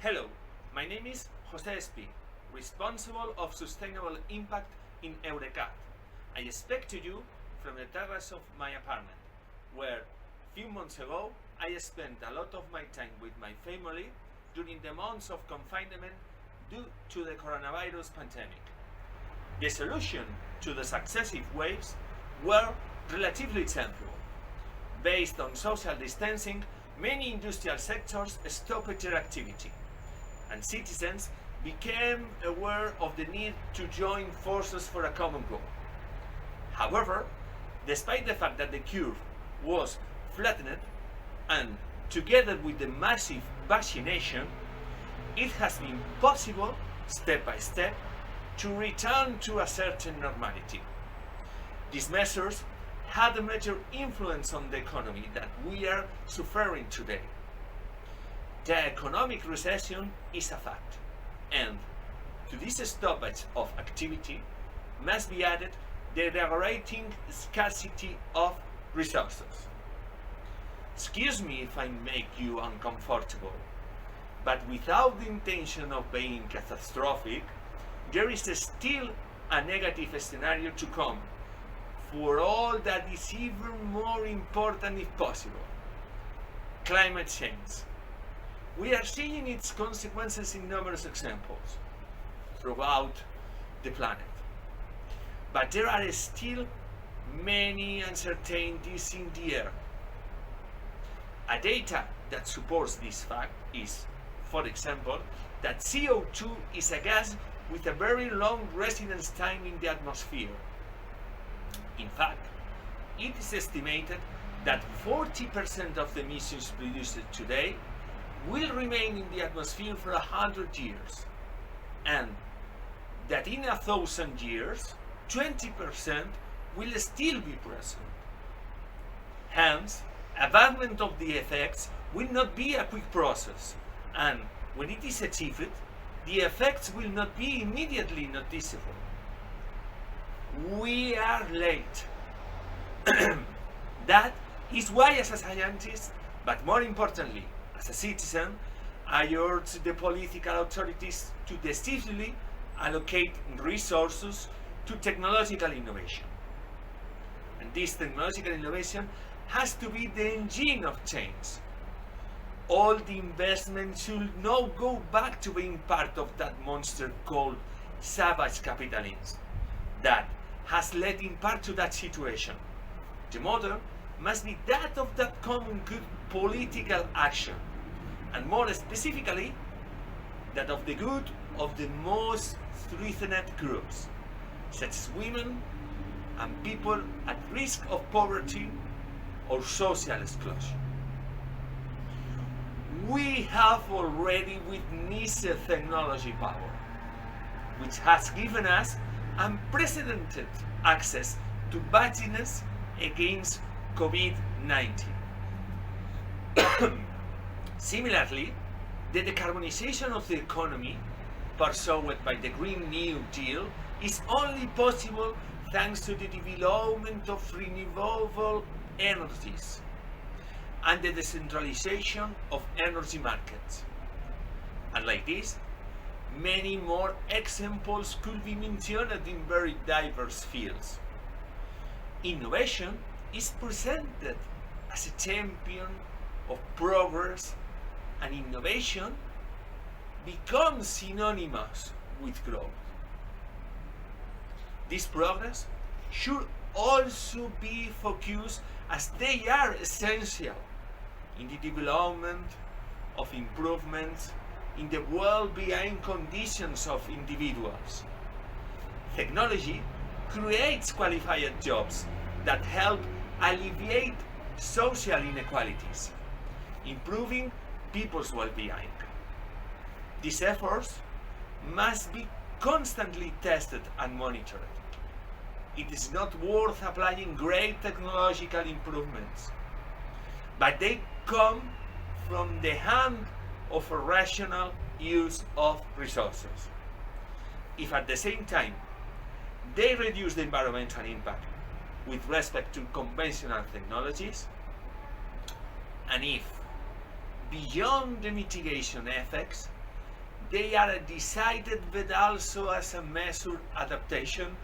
Hello, my name is Jose Espi, responsible of sustainable impact in Eurecat. I speak to you from the terrace of my apartment, where a few months ago I spent a lot of my time with my family during the months of confinement due to the coronavirus pandemic. The solution to the successive waves were relatively simple. Based on social distancing, many industrial sectors stopped their activity, and citizens became aware of the need to join forces for a common goal. However, despite the fact that the curve was flattened, and together with the massive vaccination, it has been possible, step by step, to return to a certain normality. These measures had a major influence on the economy that we are suffering today. The economic recession is a fact, and to this stoppage of activity must be added the deteriorating scarcity of resources. Excuse me if I make you uncomfortable, but without the intention of being catastrophic, there is still a negative scenario to come for all that is even more important if possible: climate change. We are seeing its consequences in numerous examples throughout the planet. But there are still many uncertainties in the air. A data that supports this fact is, for example, that CO2 is a gas with a very long residence time in the atmosphere. In fact, it is estimated that 40% of the emissions produced today will remain in the atmosphere for 100 years, and that in 1,000 years, 20% will still be present. Hence, abatement of the effects will not be a quick process, and when it is achieved, the effects will not be immediately noticeable. We are late. That is why, as a scientist, but more importantly, as a citizen, I urge the political authorities to decisively allocate resources to technological innovation. And this technological innovation has to be the engine of change. All the investment should now go back to being part of that monster called savage capitalism that has led in part to that situation. The model must be that of that common good political action, and more specifically, that of the good of the most threatened groups, such as women and people at risk of poverty or social exclusion. We have already witnessed technology power, which has given us unprecedented access to vaccines against COVID-19. Similarly, the decarbonization of the economy pursued by the Green New Deal is only possible thanks to the development of renewable energies and the decentralization of energy markets. And like this, many more examples could be mentioned in very diverse fields. Innovation is presented as a champion of progress, and innovation becomes synonymous with growth. This progress should also be focused, as they are essential in the development of improvements in the well-being conditions of individuals. Technology creates qualified jobs that help alleviate social inequalities, improving people's well-being. These efforts must be constantly tested and monitored. It is not worth applying great technological improvements, but they come from the hand of a rational use of resources. If at the same time they reduce the environmental impact with respect to conventional technologies, and if, beyond the mitigation effects, they are decided but also as a measured adaptation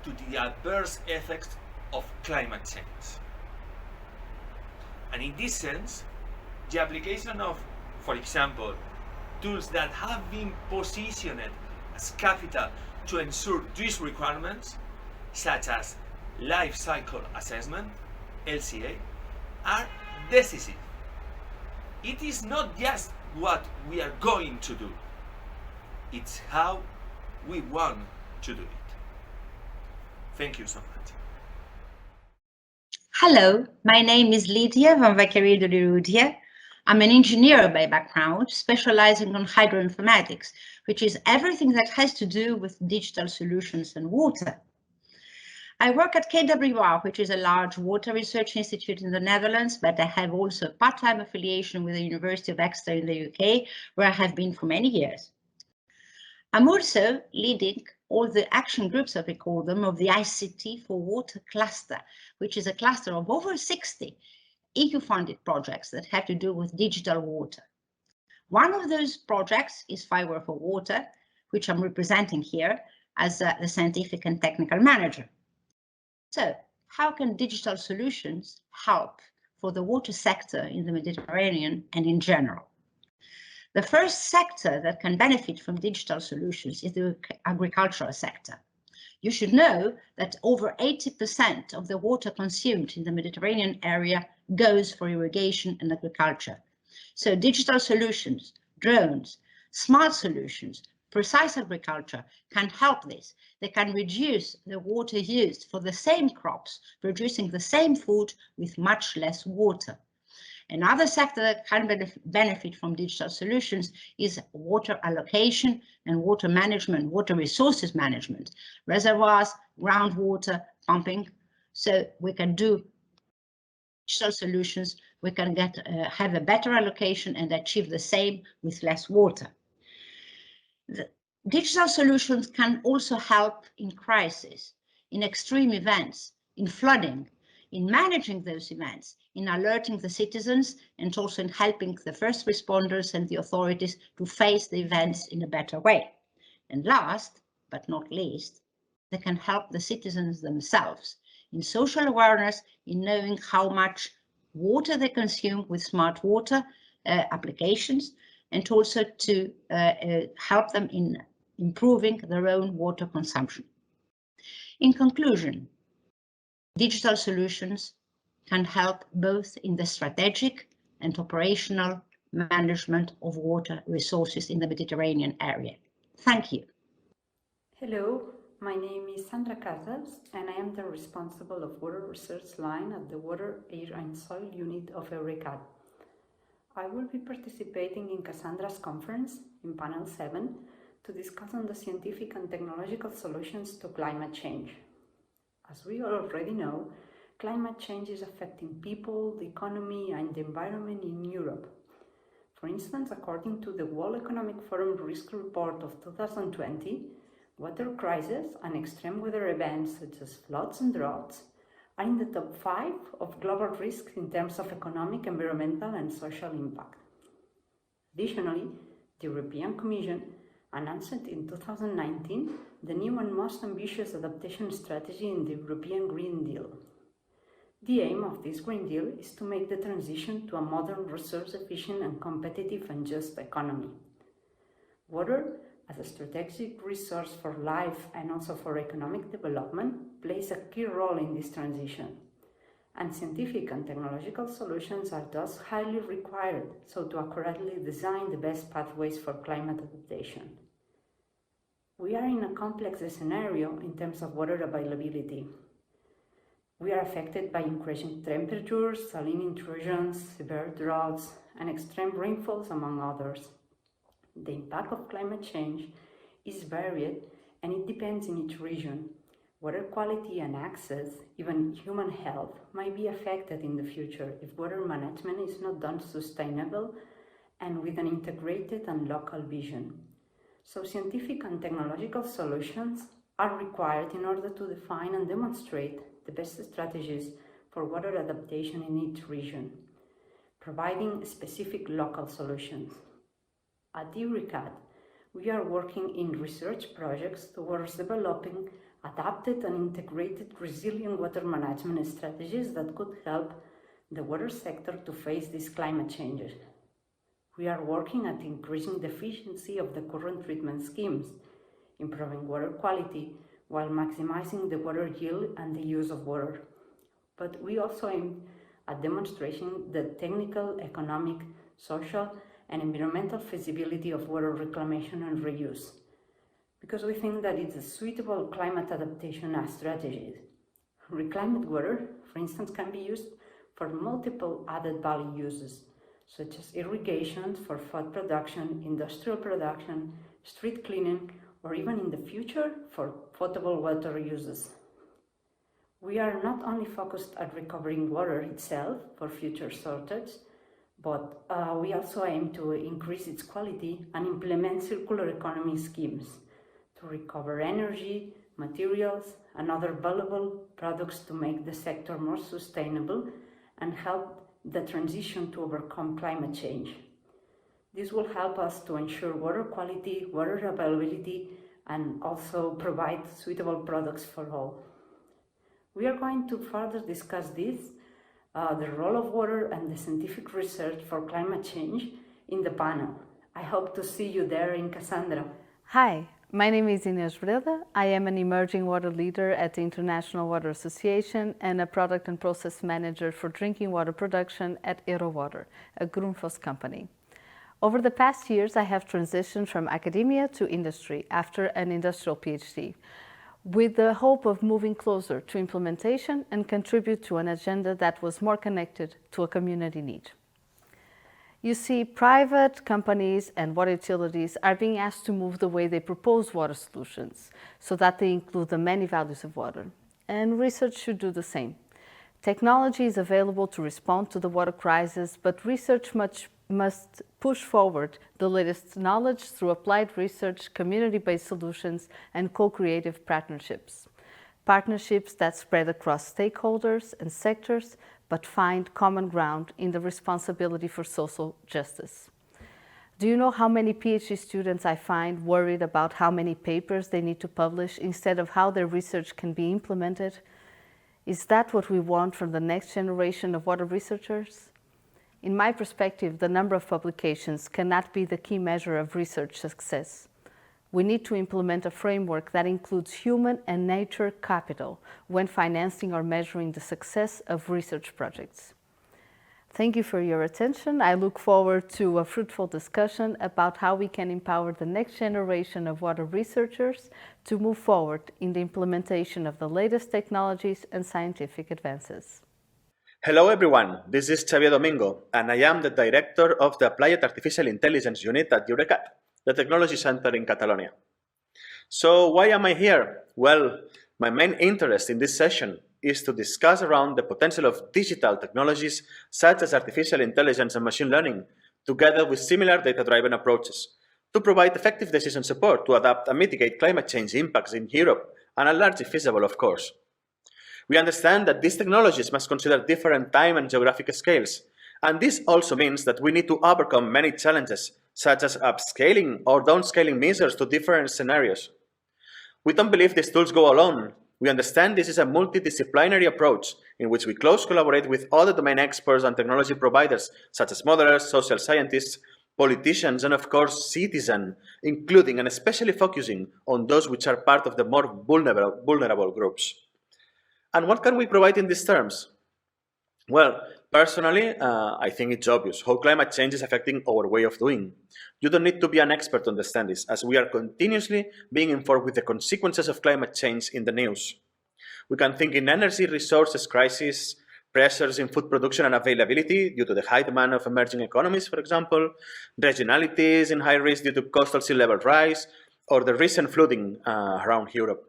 to the adverse effects of climate change. And in this sense, the application of, for example, tools that have been positioned as capital to ensure these requirements, such as life cycle assessment, LCA, are decisive. It is not just what we are going to do, it's how we want to do it. Thank you so much. Hello, my name is Lydia van Vaccaria de Rudia. I'm an engineer by background, specializing on hydroinformatics, which is everything that has to do with digital solutions and water. I work at KWR, which is a large water research institute in the Netherlands, but I have also a part-time affiliation with the University of Exeter in the UK, where I have been for many years. I'm also leading all the action groups, as we call them, of the ICT for Water cluster, which is a cluster of over 60 EU-funded projects that have to do with digital water. One of those projects is Fiber for Water, which I'm representing here as the scientific and technical manager. So, how can digital solutions help for the water sector in the Mediterranean and in general? The first sector that can benefit from digital solutions is the agricultural sector. You should know that over 80% of the water consumed in the Mediterranean area goes for irrigation and agriculture. So digital solutions, drones, smart solutions, precise agriculture can help this. They can reduce the water used for the same crops, producing the same food with much less water. Another sector that can benefit from digital solutions is water allocation and water management, water resources management, reservoirs, groundwater, pumping. So we can do digital solutions, we can have a better allocation and achieve the same with less water. The digital solutions can also help in crises, in extreme events, in flooding, in managing those events, in alerting the citizens, and also in helping the first responders and the authorities to face the events in a better way. And last, but not least, they can help the citizens themselves in social awareness, in knowing how much water they consume with smart water applications, and also to help them in improving their own water consumption. In conclusion, digital solutions can help both in the strategic and operational management of water resources in the Mediterranean area. Thank you. Hello, my name is Cassandra and I am the responsible of water research line at the Water, Air and Soil Unit of EURECAD. I will be participating in Cassandra's conference in panel 7 to discuss on the scientific and technological solutions to climate change. As we already know, climate change is affecting people, the economy and the environment in Europe. For instance, according to the World Economic Forum Risk Report of 2020, water crises and extreme weather events such as floods and droughts are in the top 5 of global risks in terms of economic, environmental and social impact. Additionally, the European Commission announced in 2019 the new and most ambitious adaptation strategy in the European Green Deal. The aim of this Green Deal is to make the transition to a modern, resource-efficient and competitive and just economy. Water, as a strategic resource for life and also for economic development, plays a key role in this transition. And scientific and technological solutions are thus highly required, so to accurately design the best pathways for climate adaptation. We are in a complex scenario in terms of water availability. We are affected by increasing temperatures, saline intrusions, severe droughts, and extreme rainfalls, among others. The impact of climate change is varied and it depends in each region. Water quality and access, even human health, might be affected in the future if water management is not done sustainable and with an integrated and local vision. So scientific and technological solutions are required in order to define and demonstrate the best strategies for water adaptation in each region, providing specific local solutions. At EURECAD, we are working in research projects towards developing adapted and integrated resilient water management strategies that could help the water sector to face these climate changes. We are working at increasing the efficiency of the current treatment schemes, improving water quality while maximizing the water yield and the use of water. But we also aim at demonstrating the technical, economic, social, and environmental feasibility of water reclamation and reuse, because we think that it's a suitable climate adaptation strategy. Reclaimed water, for instance, can be used for multiple added value uses, such as irrigation for food production, industrial production, street cleaning, or even in the future for potable water uses. We are not only focused at recovering water itself for future shortage, but we also aim to increase its quality and implement circular economy schemes to recover energy, materials, and other valuable products to make the sector more sustainable and help the transition to overcome climate change. This will help us to ensure water quality, water availability, and also provide suitable products for all. We are going to further discuss this, the role of water and the scientific research for climate change in the panel. I hope to see you there in Cassandra. Hi, my name is Inês Breda. I am an emerging water leader at the International Water Association and a product and process manager for drinking water production at Eurowater, a Grundfos company. Over the past years, I have transitioned from academia to industry after an industrial PhD, with the hope of moving closer to implementation and contribute to an agenda that was more connected to a community need. You see, private companies and water utilities are being asked to move the way they propose water solutions so that they include the many values of water. And research should do the same. Technology is available to respond to the water crisis, but research must push forward the latest knowledge through applied research, community-based solutions, and co-creative partnerships. Partnerships that spread across stakeholders and sectors, but find common ground in the responsibility for social justice. Do you know how many PhD students I find worried about how many papers they need to publish instead of how their research can be implemented? Is that what we want from the next generation of water researchers? In my perspective, the number of publications cannot be the key measure of research success. We need to implement a framework that includes human and nature capital when financing or measuring the success of research projects. Thank you for your attention. I look forward to a fruitful discussion about how we can empower the next generation of water researchers to move forward in the implementation of the latest technologies and scientific advances. Hello everyone, this is Xavier Domingo, and I am the director of the Applied Artificial Intelligence Unit at EURECAT, the Technology Center in Catalonia. So why am I here? Well, my main interest in this session is to discuss around the potential of digital technologies such as artificial intelligence and machine learning, together with similar data-driven approaches, to provide effective decision support to adapt and mitigate climate change impacts in Europe, and at large if feasible, of course. We understand that these technologies must consider different time and geographic scales, and this also means that we need to overcome many challenges, such as upscaling or downscaling measures to different scenarios. We don't believe these tools go alone. We understand this is a multidisciplinary approach in which we closely collaborate with other domain experts and technology providers, such as modelers, social scientists, politicians, and of course citizens, including and especially focusing on those which are part of the more vulnerable groups. And what can we provide in these terms? Well, personally, I think it's obvious how climate change is affecting our way of doing. You don't need to be an expert to understand this, as we are continuously being informed with the consequences of climate change in the news. We can think in energy resources crisis, pressures in food production and availability due to the high demand of emerging economies, for example, regionalities in high risk due to coastal sea level rise, or the recent flooding around Europe.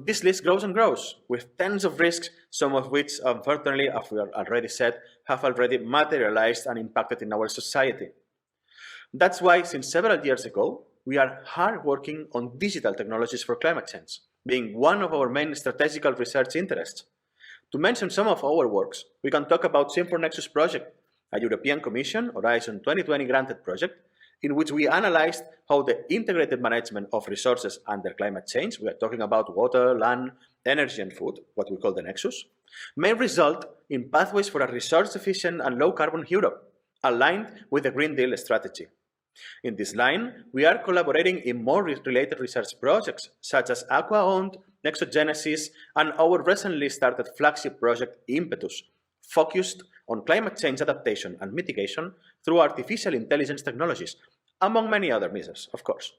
This list grows and grows, with tens of risks, some of which, unfortunately, as we already said, have already materialized and impacted in our society. That's why, since several years ago, we are hard working on digital technologies for climate change, being one of our main strategical research interests. To mention some of our works, we can talk about Sim4Nexus project, a European Commission Horizon 2020 granted project, in which we analyzed how the integrated management of resources under climate change, we are talking about water, land, energy, and food, what we call the nexus, may result in pathways for a resource-efficient and low-carbon Europe, aligned with the Green Deal strategy. In this line, we are collaborating in more related research projects, such as Aqua-owned Nexogenesis and our recently started flagship project Impetus, focused on climate change adaptation and mitigation through artificial intelligence technologies, among many other measures, of course.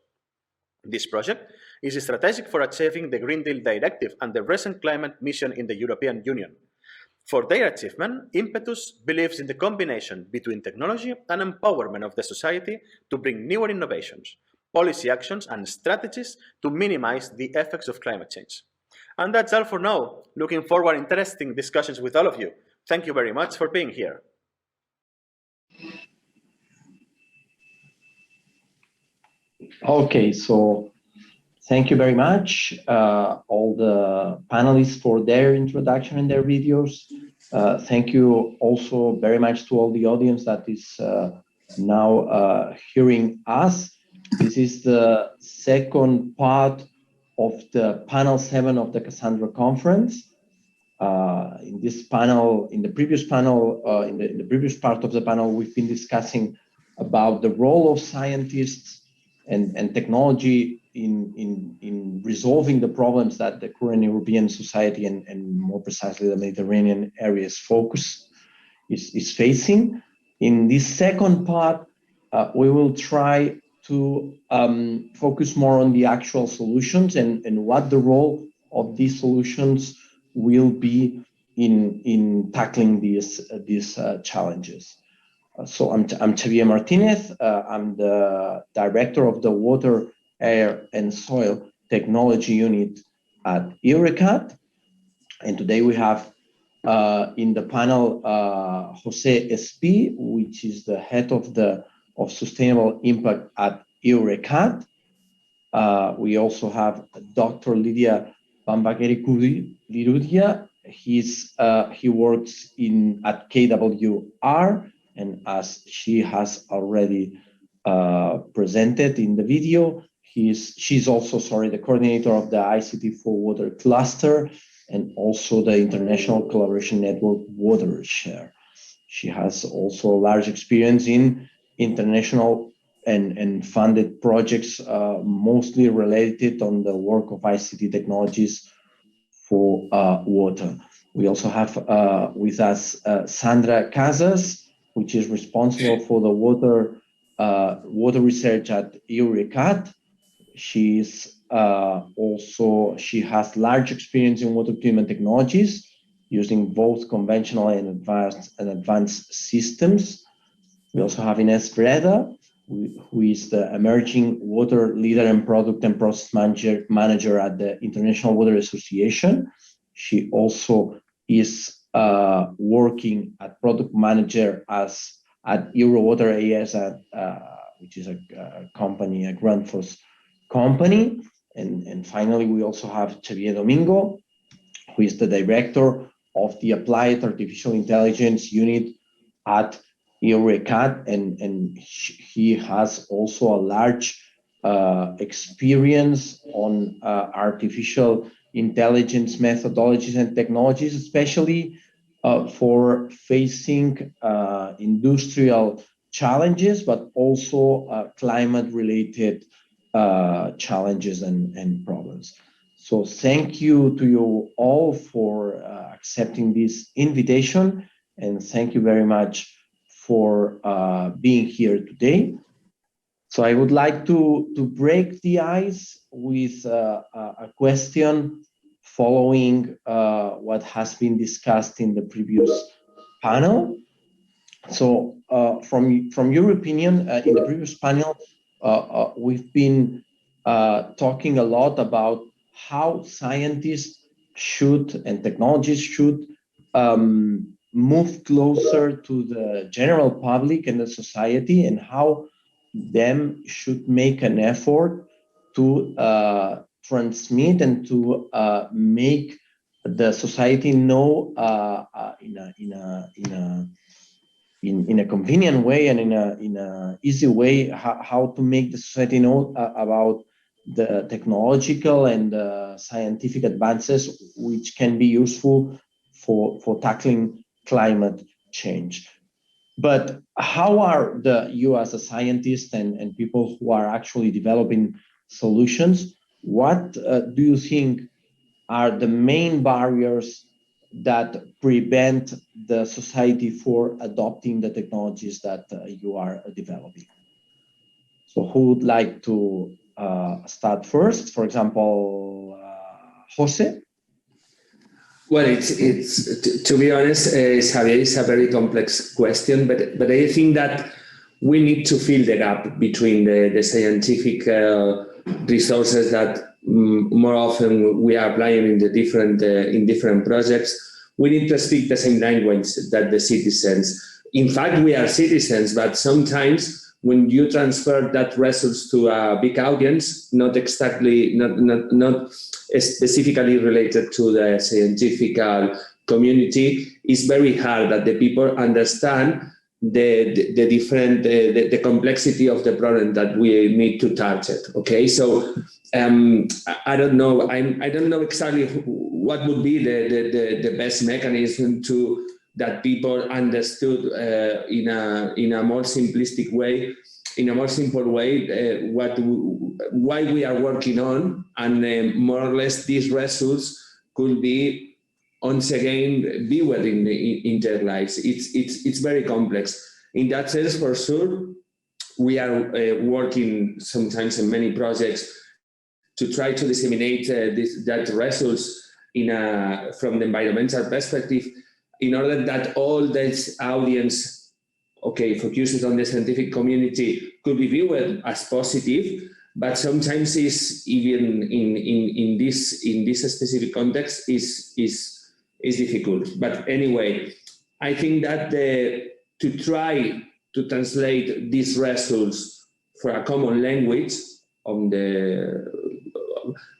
This project is strategic for achieving the Green Deal Directive and the recent climate mission in the European Union. For their achievement, Impetus believes in the combination between technology and empowerment of the society to bring newer innovations, policy actions, and strategies to minimize the effects of climate change. And that's all for now. Looking forward to interesting discussions with all of you. Thank you very much for being here. Okay, so thank you very much, all the panelists for their introduction and their videos. Thank you also very much to all the audience that is now hearing us. This is the second part of the panel 7 of the Cassandra conference. In this panel, in the previous panel, in the previous part of the panel, we've been discussing about the role of scientists and technology in resolving the problems that the current European society and more precisely the Mediterranean area is facing. In this second part, we will try to focus more on the actual solutions and what the role of these solutions will be in tackling these challenges. So I'm Xavier Martinez. I'm the director of the Water, Air, and Soil Technology Unit at EURECAT. And today we have in the panel Jose Espí, which is the head of Sustainable Impact at EURECAT. We also have Dr. Lydia Bambakeri-Lirudia. He works at KWR, and as she has already presented in the video, she's also the coordinator of the ICT for Water cluster and also the International Collaboration Network Watershare. She has also large experience in international and funded projects, mostly related on the work of ICT technologies for water. We also have with us Sandra Casas, which is responsible for the water research at EURECAT. She has large experience in water treatment technologies, using both conventional and advanced systems. We also have Ines Breda, who is the emerging water leader and product and process manager at the International Water Association. She also is working as product manager at Eurowater AS, which is a company, a Grundfos company. And finally, we also have Xavier Domingo, who is the director of the Applied Artificial Intelligence Unit at EURECAT, and he has also a large experience on artificial intelligence methodologies and technologies, especially for facing industrial challenges, but also climate-related challenges and problems. So thank you to you all for accepting this invitation, and thank you very much for being here today. So I would like to break the ice with a question following what has been discussed in the previous panel. So from your opinion, in the previous panel, we've been talking a lot about how scientists should and technologists should move closer to the general public and the society, and how them should make an effort to transmit and to make the society know in in a convenient way and in a easy way how to make the society know about the technological and scientific advances which can be useful for tackling climate change. But how are you as a scientist and people who are actually developing solutions, what do you think are the main barriers that prevent the society for adopting the technologies that you are developing? So who would like to start first? For example, Jose? Well, to be honest, Xavier, it's a very complex question, but I think that we need to fill the gap between the scientific resources that more often we are applying in different projects. We need to speak the same language that the citizens. In fact, we are citizens, but sometimes when you transfer that resource to a big audience, not specifically related to the scientific community, it's very hard that the people understand the complexity of the problem that we need to target. Okay, so I don't know. I don't know exactly what would be the best mechanism to that people understood in a more simplistic way, in a more simple way, why we are working on, and more or less these results could be once again viewed in their lives. It's very complex. In that sense, for sure, we are working sometimes in many projects to try to disseminate that results from the environmental perspective, in order that all this audience, focuses on the scientific community, could be viewed as positive. But sometimes is even in this specific context is difficult. But anyway, I think that to try to translate these results for a common language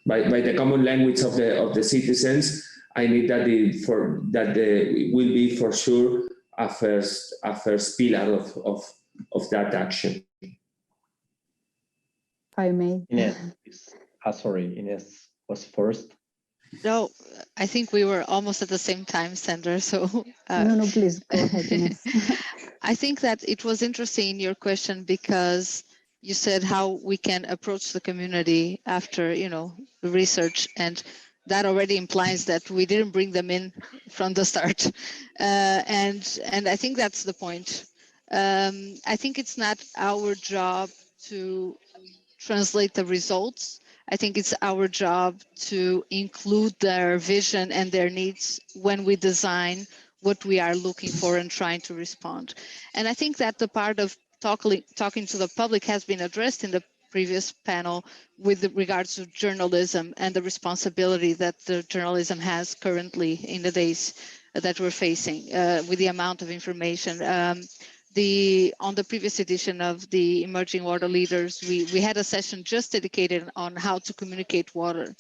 by the common language of the citizens, I need that it will be for sure a first pillar of that action. If I may. Ines, sorry, Ines was first. No, I think we were almost at the same time, Sandra. So No, please go ahead, Ines. I think that it was interesting in your question because you said how we can approach the community after, research, and that already implies that we didn't bring them in from the start, and I think that's the point. I think it's not our job to translate the results. I think it's our job to include their vision and their needs when we design what we are looking for and trying to respond. And I think that the part of talking to the public has been addressed in the previous panel with regards to journalism and the responsibility that the journalism has currently in the days that we're facing with the amount of information. On the previous edition of the Emerging Water Leaders, we had a session just dedicated on how to communicate water.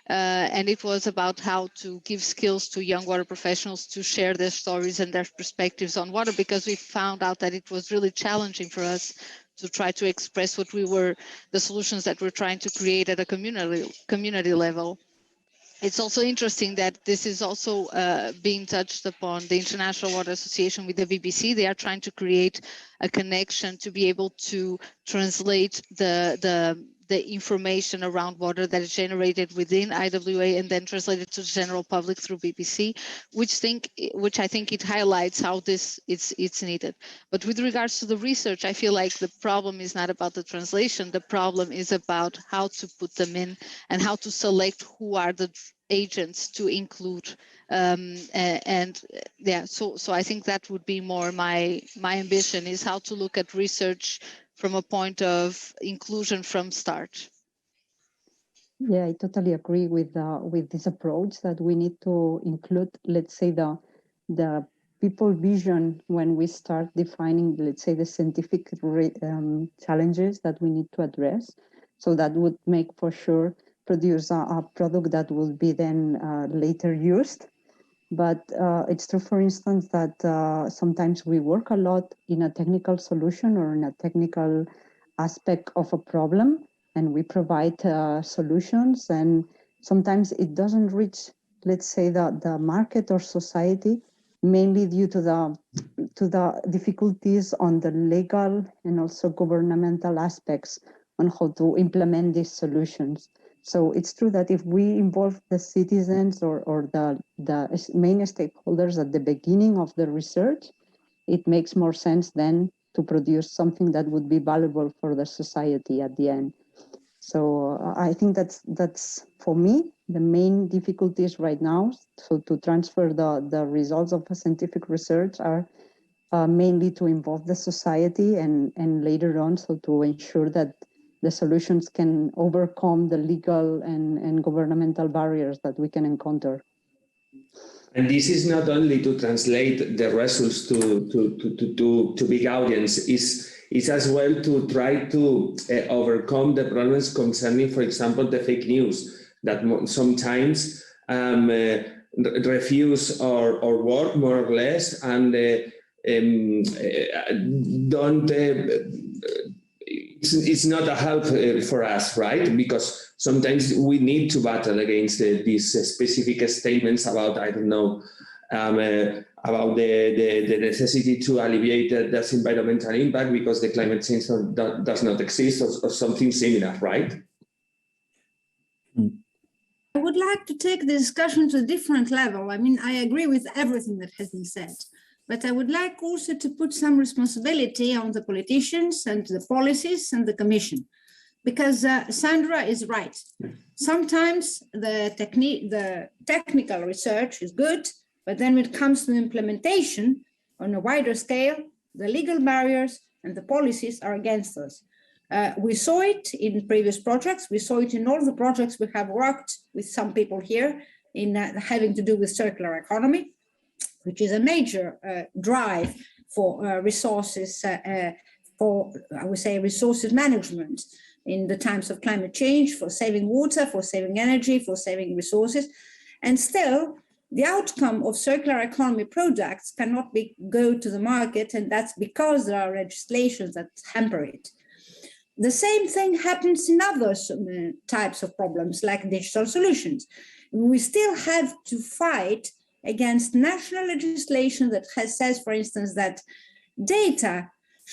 And it was about how to give skills to young water professionals to share their stories and their perspectives on water, because we found out that it was really challenging for us to try to express the solutions that we're trying to create at a community level. It's also interesting that this is also being touched upon the International Water Association with the BBC. They are trying to create a connection to be able to translate the information around water that is generated within IWA and then translated to the general public through BBC, which I think it highlights how it's needed. But with regards to the research, I feel like the problem is not about the translation. The problem is about how to put them in and how to select who are the agents to include. So I think that would be more my ambition, is how to look at research from a point of inclusion from start. Yeah, I totally agree with this approach that we need to include, let's say, the people vision when we start defining, let's say, the scientific challenges that we need to address. So that would make for sure produce a product that will be then later used. But it's true, for instance, that sometimes we work a lot in a technical solution or in a technical aspect of a problem, and we provide solutions, and sometimes it doesn't reach, let's say, the market or society, mainly due to the difficulties on the legal and also governmental aspects on how to implement these solutions. So it's true that if we involve the citizens or the main stakeholders at the beginning of the research, it makes more sense then to produce something that would be valuable for the society at the end. So I think that's for me the main difficulties right now. So to transfer the results of a scientific research are mainly to involve the society and later on, so to ensure that the solutions can overcome the legal and governmental barriers that we can encounter. And this is not only to translate the results to big audience, is as well to try to overcome the problems concerning, for example, the fake news that sometimes refuse our work more or less, and don't. It's not a help for us, right? Because sometimes we need to battle against these specific statements about, I don't know, about the necessity to alleviate this environmental impact because the climate change does not exist, or something similar, right? I would like to take the discussion to a different level. I mean, I agree with everything that has been said, but I would like also to put some responsibility on the politicians and the policies and the Commission, because Sandra is right. Sometimes the technical research is good, but then when it comes to implementation on a wider scale, the legal barriers and the policies are against us. We saw it in previous projects. We saw it in all the projects we have worked with some people here in having to do with circular economy, which is a major drive for resources, for, I would say, resources management in the times of climate change, for saving water, for saving energy, for saving resources. And still, the outcome of circular economy products cannot go to the market, and that's because there are legislations that hamper it. The same thing happens in other types of problems, like digital solutions. We still have to fight against national legislation that says, for instance, that data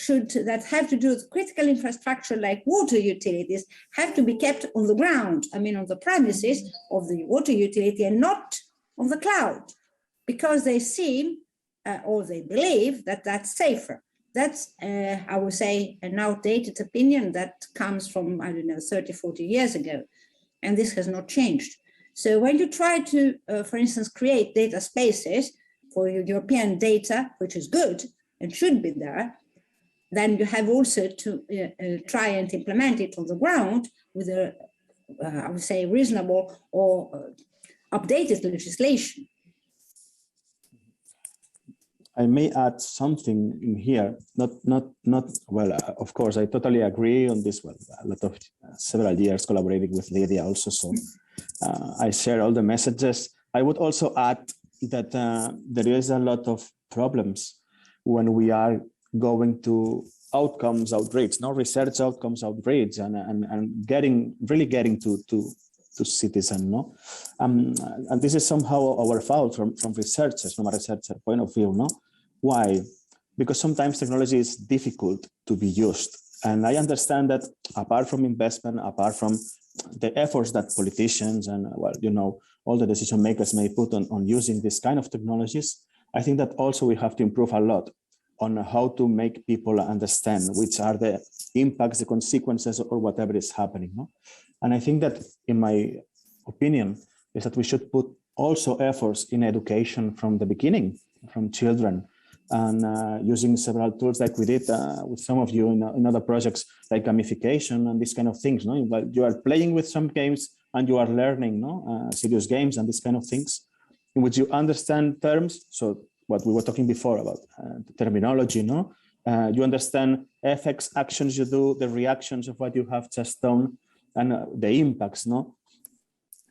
that have to do with critical infrastructure like water utilities have to be kept on the ground, I mean, on the premises of the water utility and not on the cloud, because they seem or they believe that that's safer. That's, I would say, an outdated opinion that comes from, I don't know, 30, 40 years ago, and this has not changed. So when you try to, for instance, create data spaces for European data, which is good and should be there, then you have also to try and implement it on the ground with a, I would say, reasonable or updated legislation. I may add something in here. Well, of course, I totally agree on this. Well, a lot of several years collaborating with Lydia also, so I share all the messages. I would also add that there is a lot of problems when we are going to outcomes outreach, no research outcomes outreach, and really getting to citizens, no, and this is somehow our fault from researchers, from a researcher point of view, no. Why? Because sometimes technology is difficult to be used, and I understand that apart from investment, apart from the efforts that politicians and, well, you know, all the decision makers may put on using this kind of technologies, I think that also we have to improve a lot on how to make people understand which are the impacts, the consequences, or whatever is happening, no? And I think that, in my opinion, is that we should put also efforts in education from the beginning, from children, and using several tools like we did with some of you in other projects, like gamification and these kind of things, no? But you are playing with some games and you are learning, no? Serious games and these kind of things, in which you understand terms. So what we were talking before about terminology, no? You understand effects, actions you do, the reactions of what you have just done, and the impacts, no?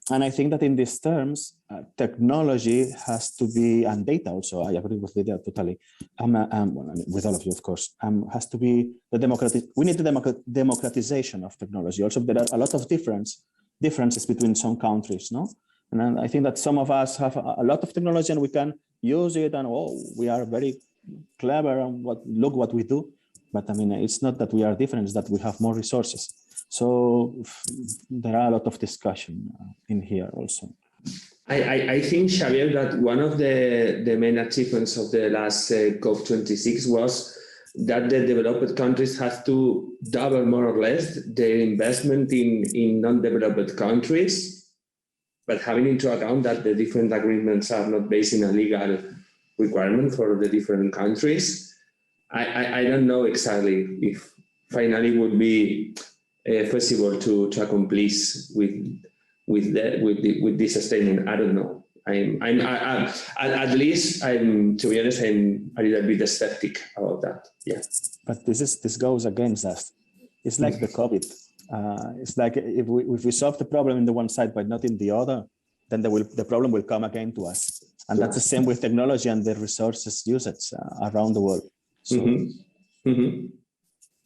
And I think that in these terms, technology has to be, and data also, I agree with Lydia totally, well, I mean, with all of you, of course, has to be we need the democratization of technology. Also, there are a lot of differences between some countries, no? And I think that some of us have a lot of technology and we can use it and, oh, we are very clever and look what we do. But I mean, it's not that we are different, it's that we have more resources. So there are a lot of discussion in here also. I think, Xavier, that one of the main achievements of the last COP26 was that the developed countries have to double more or less their investment in non-developed countries, but having into account that the different agreements are not based in a legal requirement for the different countries. I don't know exactly if finally would be feasible to accomplish with this statement. I don't know. At least to be honest, I'm a little bit skeptic about that. Yeah. But this goes against us. It's like the COVID. It's like if we solve the problem in the one side but not in the other, then the problem will come again to us. And that's the same with technology and the resources usage around the world. So.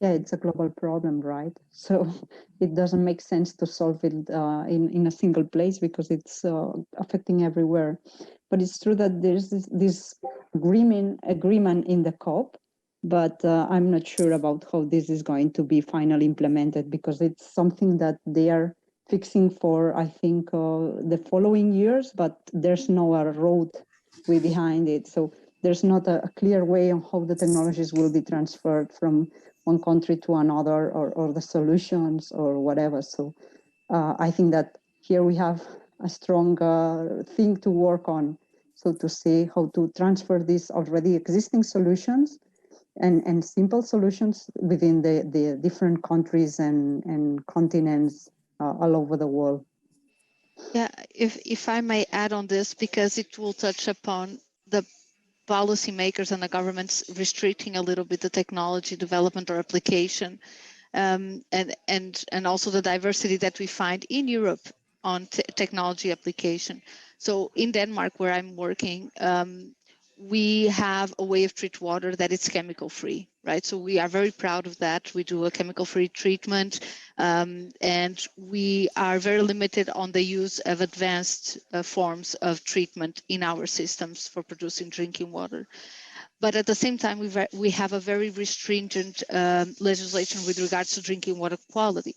Yeah, it's a global problem, right? So it doesn't make sense to solve it in a single place because it's affecting everywhere. But it's true that there's this agreement in the COP, but I'm not sure about how this is going to be finally implemented because it's something that they are fixing for, I think, the following years, but there's no roadway behind it. So there's not a clear way on how the technologies will be transferred from one country to another or the solutions or whatever. So I think that here we have a strong thing to work on. So to see how to transfer these already existing solutions and simple solutions within the different countries and continents all over the world. Yeah, if I may add on this, because it will touch upon the policymakers and the governments restricting a little bit the technology development or application, and also the diversity that we find in Europe on technology application. So in Denmark, where I'm working, we have a way of treat water that is chemical free, right? So we are very proud of that. We do a chemical free treatment, and we are very limited on the use of advanced forms of treatment in our systems for producing drinking water. But at the same time, we have a very restringent legislation with regards to drinking water quality.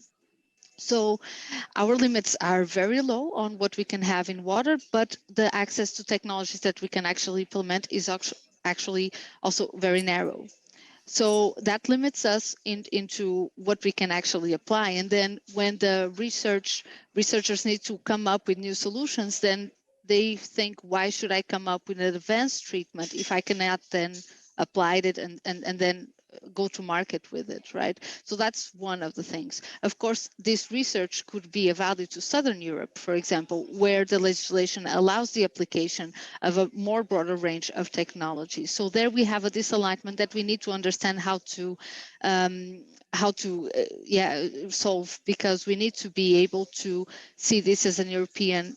So our limits are very low on what we can have in water, but the access to technologies that we can actually implement is actually also very narrow. So that limits us into what we can actually apply. And then when the researchers need to come up with new solutions, then they think, why should I come up with an advanced treatment if I cannot then apply it and then go to market with it, right? So that's one of the things. Of course, this research could be of value to Southern Europe, for example, where the legislation allows the application of a more broader range of technology. So there we have a disalignment that we need to understand how to solve, because we need to be able to see this as an European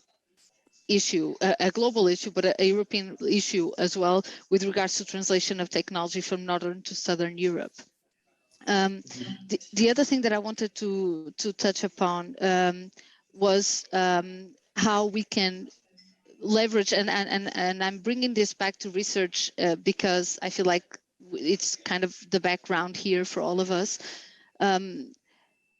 issue, a global issue, but a European issue as well with regards to translation of technology from Northern to Southern Europe. The other thing that I wanted to touch upon was how we can leverage, and I'm bringing this back to research because I feel like it's kind of the background here for all of us.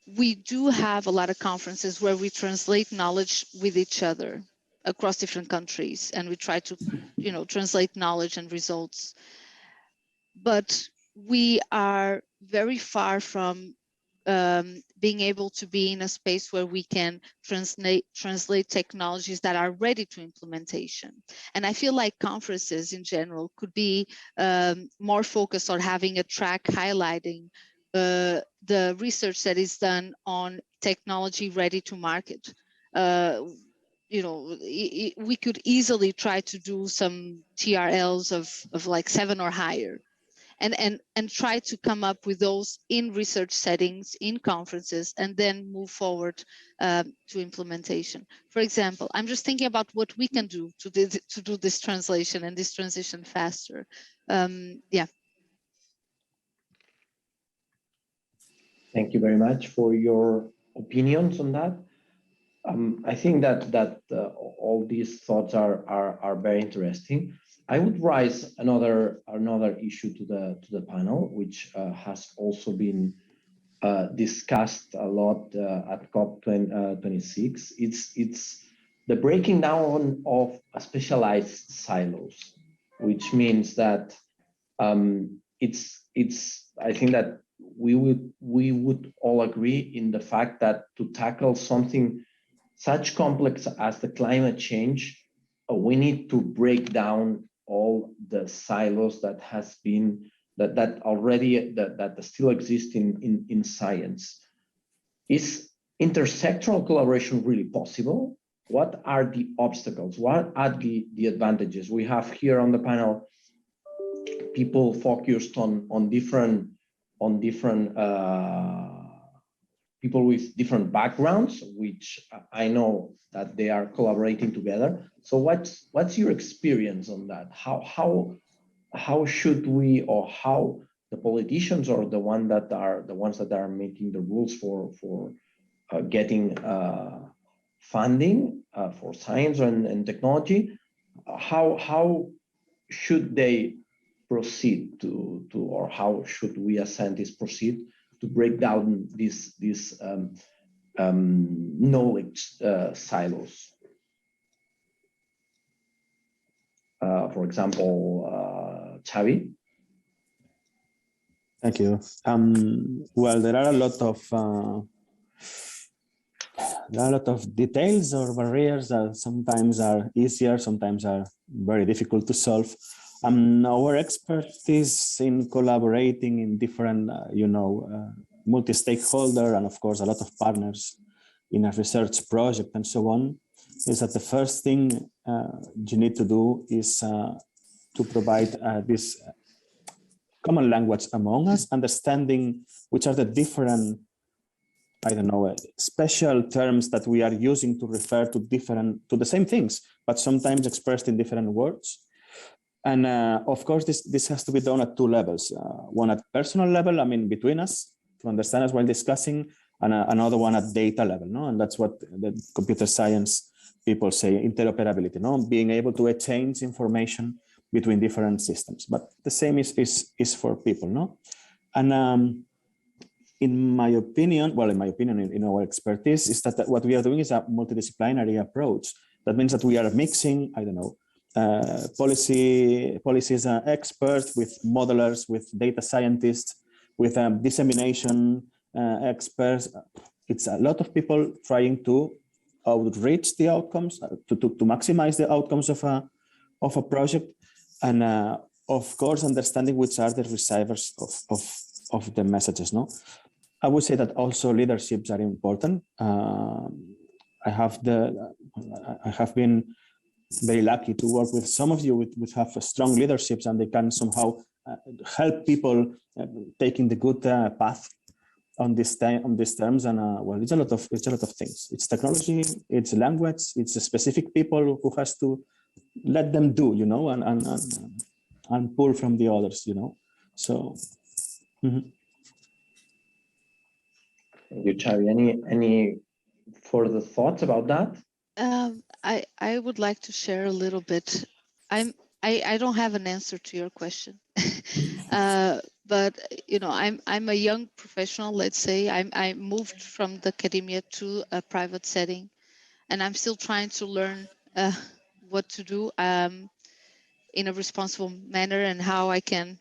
We do have a lot of conferences where we translate knowledge with each other across different countries, and we try to, translate knowledge and results. But we are very far from being able to be in a space where we can translate technologies that are ready to implementation. And I feel like conferences in general could be more focused on having a track highlighting the research that is done on technology ready to market. We could easily try to do some TRLs of like 7 or higher. and try to come up with those in research settings, in conferences, and then move forward to implementation. For example, I'm just thinking about what we can do to do this translation and this transition faster. Yeah. Thank you very much for your opinions on that. I think that all these thoughts are very interesting. I would raise another issue to the panel, which has also been discussed a lot at COP26. It's the breaking down of specialized silos, which means that I think that we would all agree in the fact that to tackle something such complex as the climate change, we need to break down all the silos that has been that still exist in science. Is intersectoral collaboration really possible? What are the obstacles? What are the advantages? We have here on the panel people focused on different people with different backgrounds, which I know that they are collaborating together. So what's your experience on that? How should we, or how the politicians or the ones that are making the rules for getting funding for science and technology, how should they proceed to or how should we as scientists proceed to break down these knowledge silos? For example, Xavi. Thank you. Well, there are a lot of details or barriers that sometimes are easier, sometimes are very difficult to solve. Our expertise in collaborating in different, multi-stakeholder and of course a lot of partners in a research project and so on, is that the first thing you need to do is to provide this common language among us, understanding which are the different, special terms that we are using to refer to the same things, but sometimes expressed in different words. And of course, this has to be done at two levels. One at personal level, between us, to understand us while discussing, and another one at data level, no? And that's what the computer science people say, interoperability, no? Being able to exchange information between different systems. But the same is for people, no? And in my opinion, in our expertise, is that what we are doing is a multidisciplinary approach. That means that we are mixing, policies experts with modelers, with data scientists, with dissemination experts. It's a lot of people trying to outreach the outcomes, to maximize the outcomes of a project, and of course understanding which are the receivers of the messages. No, I would say that also leaderships are important. I have been very lucky to work with some of you with have strong leaderships, and they can somehow help people taking the good path on these terms. And well, it's a lot of things. It's technology, it's language, it's a specific people who has to let them do, and pull from the others, So. Mm-hmm. Thank you, Xavi. Any further thoughts about that? I would like to share a little bit. I don't have an answer to your question, but I'm a young professional. Let's say I moved from the academia to a private setting, and I'm still trying to learn what to do in a responsible manner and how I can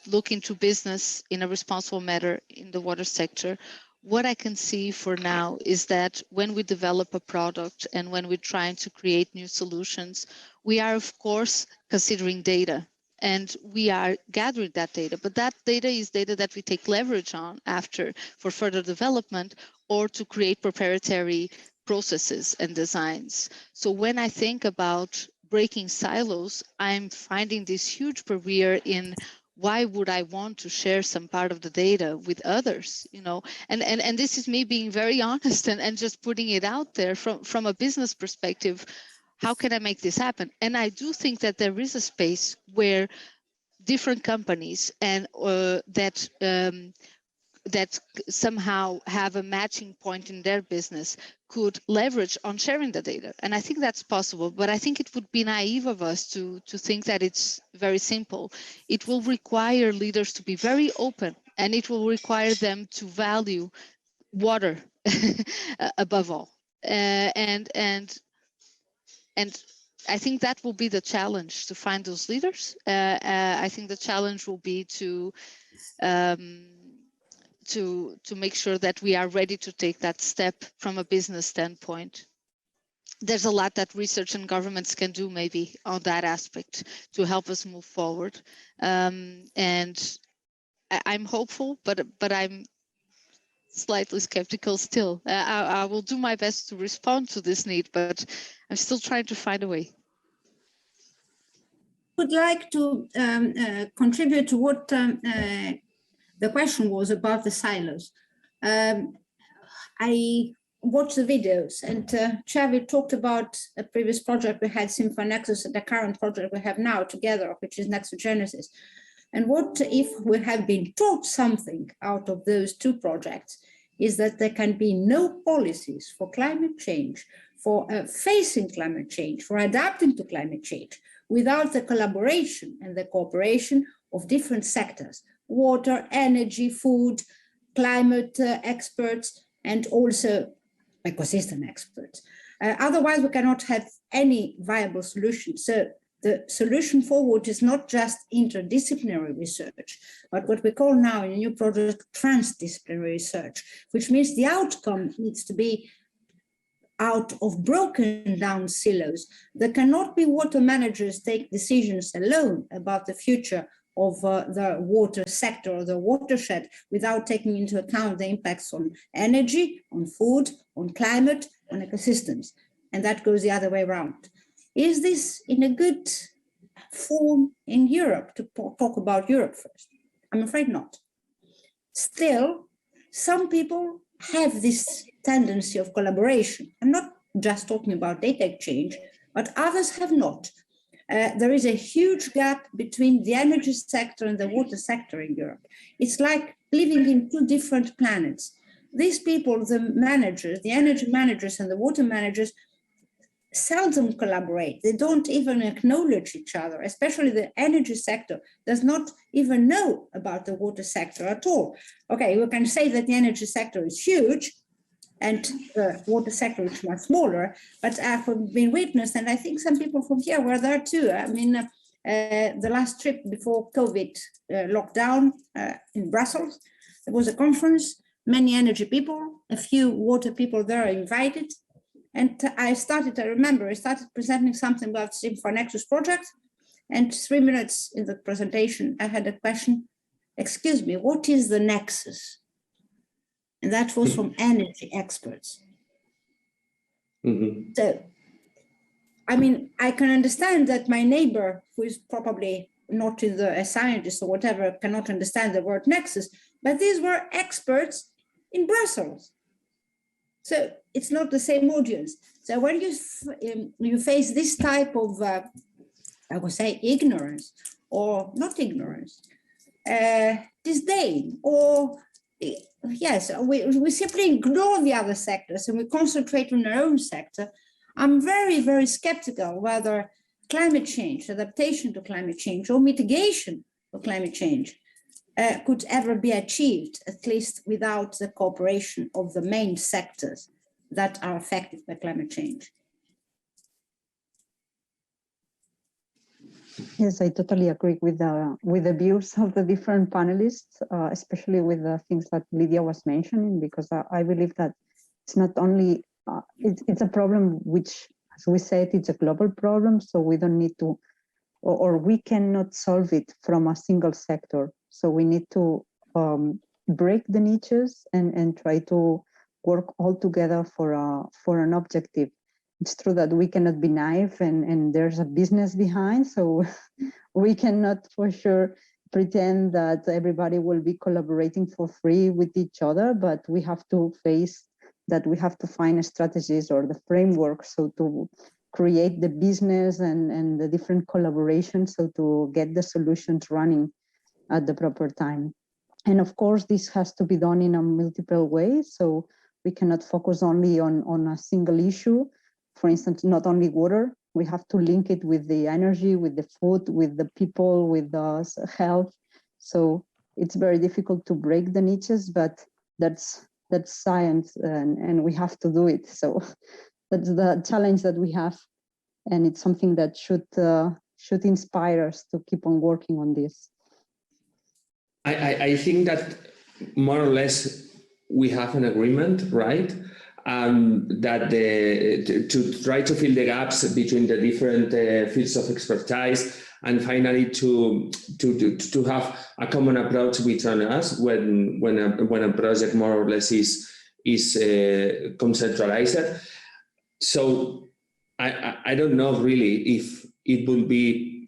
look into business in a responsible manner in the water sector. What I can see for now is that when we develop a product and when we're trying to create new solutions, we are of course considering data, and we are gathering that data, but that data is data that we take leverage on after for further development or to create proprietary processes and designs. So when I think about breaking silos, I'm finding this huge barrier in why would I want to share some part of the data with others, you know? And this is me being very honest and just putting it out there from a business perspective. How can I make this happen? And I do think that there is a space where different companies and that somehow have a matching point in their business could leverage on sharing the data. And I think that's possible, but I think it would be naive of us to think that it's very simple. It will require leaders to be very open, and it will require them to value water above all. And I think that will be the challenge, to find those leaders. I think the challenge will be to make sure that we are ready to take that step from a business standpoint. There's a lot that research and governments can do maybe on that aspect to help us move forward. And I'm hopeful, but I'm slightly skeptical still. I will do my best to respond to this need, but I'm still trying to find a way. Would like to contribute to what the question was about the silos. I watched the videos, and Xavi talked about a previous project we had, Symphonexus, and the current project we have now together, which is Nexogenesis. And what if we have been taught something out of those two projects is that there can be no policies for climate change, for facing climate change, for adapting to climate change, without the collaboration and the cooperation of different sectors: water, energy, food, climate experts, and also ecosystem experts. Otherwise, we cannot have any viable solution. So the solution forward is not just interdisciplinary research, but what we call now in a new project, transdisciplinary research, which means the outcome needs to be out of broken down silos. There cannot be water managers take decisions alone about the future of the water sector or the watershed without taking into account the impacts on energy, on food, on climate, on ecosystems. And that goes the other way around. Is this in a good form in Europe, to talk about Europe first? I'm afraid not. Still, some people have this tendency of collaboration. I'm not just talking about data exchange, but others have not. There is a huge gap between the energy sector and the water sector in Europe. It's like living in two different planets. These people, the managers, the energy managers and the water managers, seldom collaborate. They don't even acknowledge each other, especially the energy sector does not even know about the water sector at all. Okay, we can say that the energy sector is huge and the water sector is much smaller, but I've been witnessed, and I think some people from here were there too. I mean, the last trip before COVID lockdown in Brussels, there was a conference, many energy people, a few water people there are invited. And I started presenting something about Symphonexus project. And 3 minutes in the presentation, I had a question, excuse me, what is the nexus? And that was from energy experts. Mm-hmm. So, I mean, I can understand that my neighbor, who is probably not a scientist or whatever, cannot understand the word nexus, but these were experts in Brussels. So it's not the same audience. So when you face this type of, I would say, ignorance, or not ignorance, disdain, or yes, we simply ignore the other sectors and we concentrate on our own sector, I'm very, very skeptical whether climate change, adaptation to climate change, or mitigation of climate change could ever be achieved, at least without the cooperation of the main sectors that are affected by climate change. Yes, I totally agree with the views of the different panelists, especially with the things that Lydia was mentioning, because I believe that it's not only, it's a problem which, as we said, it's a global problem, so we don't need to, or we cannot solve it from a single sector. So we need to break the niches and try to work all together for an objective. it's true that we cannot be naive, and there's a business behind, so we cannot for sure pretend that everybody will be collaborating for free with each other, but we have to face that we have to find strategies or the framework so to create the business and the different collaborations so to get the solutions running at the proper time. And of course, this has to be done in a multiple way. So we cannot focus only on a single issue. For instance, not only water, we have to link it with the energy, with the food, with the people, with the health. So it's very difficult to break the niches, but that's science, and we have to do it. So that's the challenge that we have, and it's something that should inspire us to keep on working on this. I think that more or less we have an agreement, right? That to try to fill the gaps between the different fields of expertise, and finally to have a common approach between us when a project more or less is conceptualized. So I don't know really if it will be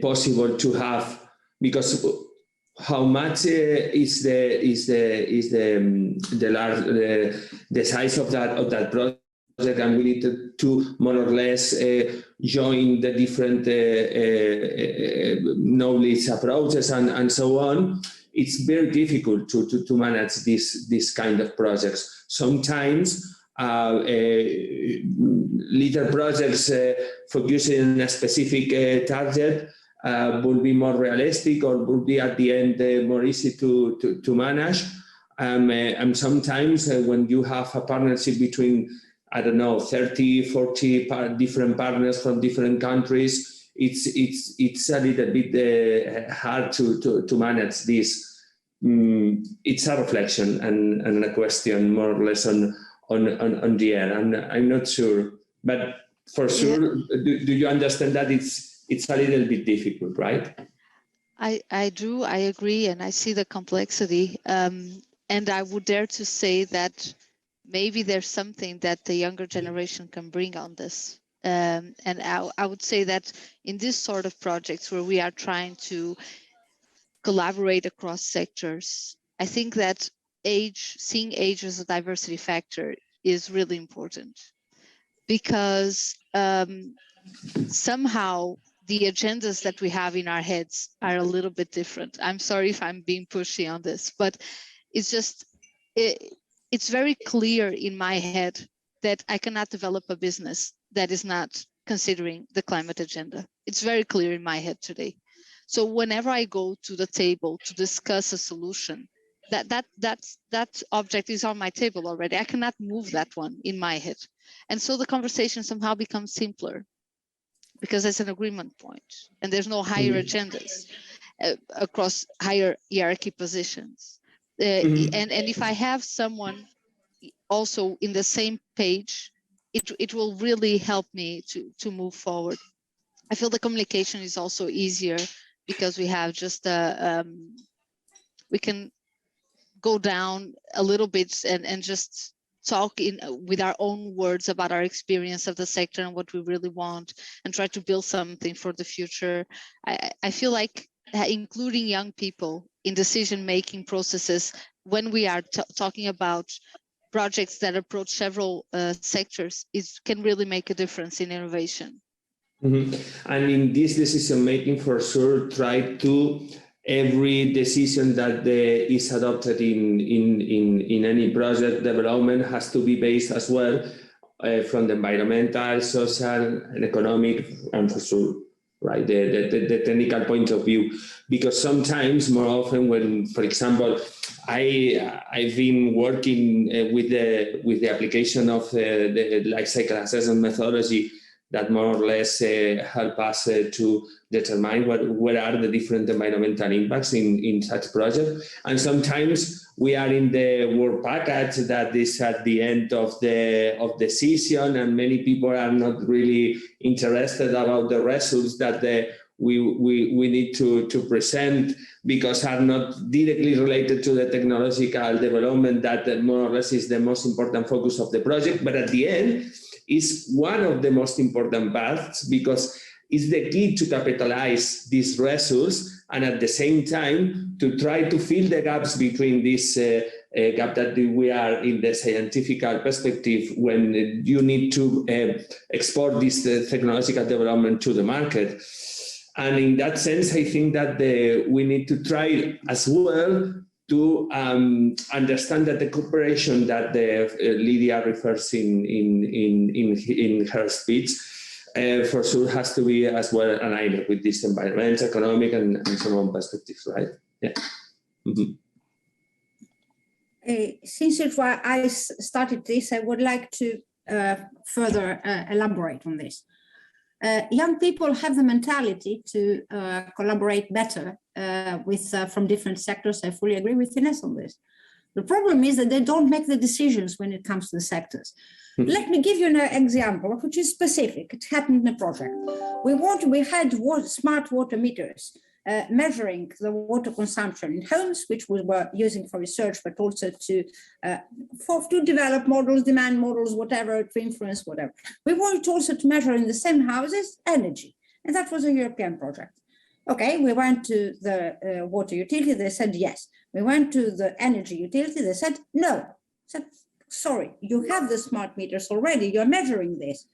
possible to have, because how much is the size of that project, and we need to more or less join the different knowledge approaches and so on. It's very difficult to manage this kind of projects. Sometimes little projects focusing on a specific target will be more realistic, or will be at the end more easy to manage. And sometimes when you have a partnership between, I don't know, 30, 40 different partners from different countries, it's a little bit hard to manage this. It's a reflection and a question more or less on the air. I'm not sure, but for sure, do you understand that it's a little bit difficult, right? I do, I agree, and I see the complexity. And I would dare to say that maybe there's something that the younger generation can bring on this. And I would say that in this sort of projects where we are trying to collaborate across sectors, I think that seeing age as a diversity factor is really important, because somehow the agendas that we have in our heads are a little bit different. I'm sorry if I'm being pushy on this, but it's just, it's very clear in my head that I cannot develop a business that is not considering the climate agenda. It's very clear in my head today. So whenever I go to the table to discuss a solution, that object is on my table already. I cannot move that one in my head. And so the conversation somehow becomes simpler, because it's an agreement point, and there's no higher agendas across hierarchy positions. And if I have someone also in the same page, it will really help me to move forward. I feel the communication is also easier because we have just we can go down a little bit and just talk with our own words about our experience of the sector and what we really want, and try to build something for the future. I feel like including young people in decision-making processes when we are talking about projects that approach several sectors can really make a difference in innovation. And in this decision-making, for sure, try to every decision that is adopted in any project development has to be based as well from the environmental, social, and economic, and for sure, right, the technical point of view. Because sometimes, more often, when, for example, I've been working with the application of the life cycle assessment methodology that more or less help us to determine what are the different environmental impacts in such projects. And sometimes we are in the work package that is at the end of the season, and many people are not really interested about the results that we need to present, because are not directly related to the technological development that more or less is the most important focus of the project. But at the end, is one of the most important parts, because it's the key to capitalize this resource, and at the same time to try to fill the gaps between this gap that we are in the scientific perspective when you need to export this technological development to the market. And in that sense, I think that we need to try as well to understand that the cooperation that Lydia refers in her speech for sure has to be as well aligned with this environmental, economic, and so on perspectives, right? Yeah. Mm-hmm. Since I started this, I would like to further elaborate on this. Young people have the mentality to collaborate better from different sectors. I fully agree with Ines on this. The problem is that they don't make the decisions when it comes to the sectors. Let me give you an example which is specific. It happened in a project. We had smart water meters measuring the water consumption in homes, which we were using for research, but also to develop models, demand models, whatever, to influence whatever. We wanted also to measure in the same houses energy, and that was a European project. Okay, we went to the water utility, they said yes. We went to the energy utility, they said no. I said, sorry, you have the smart meters already, you're measuring this.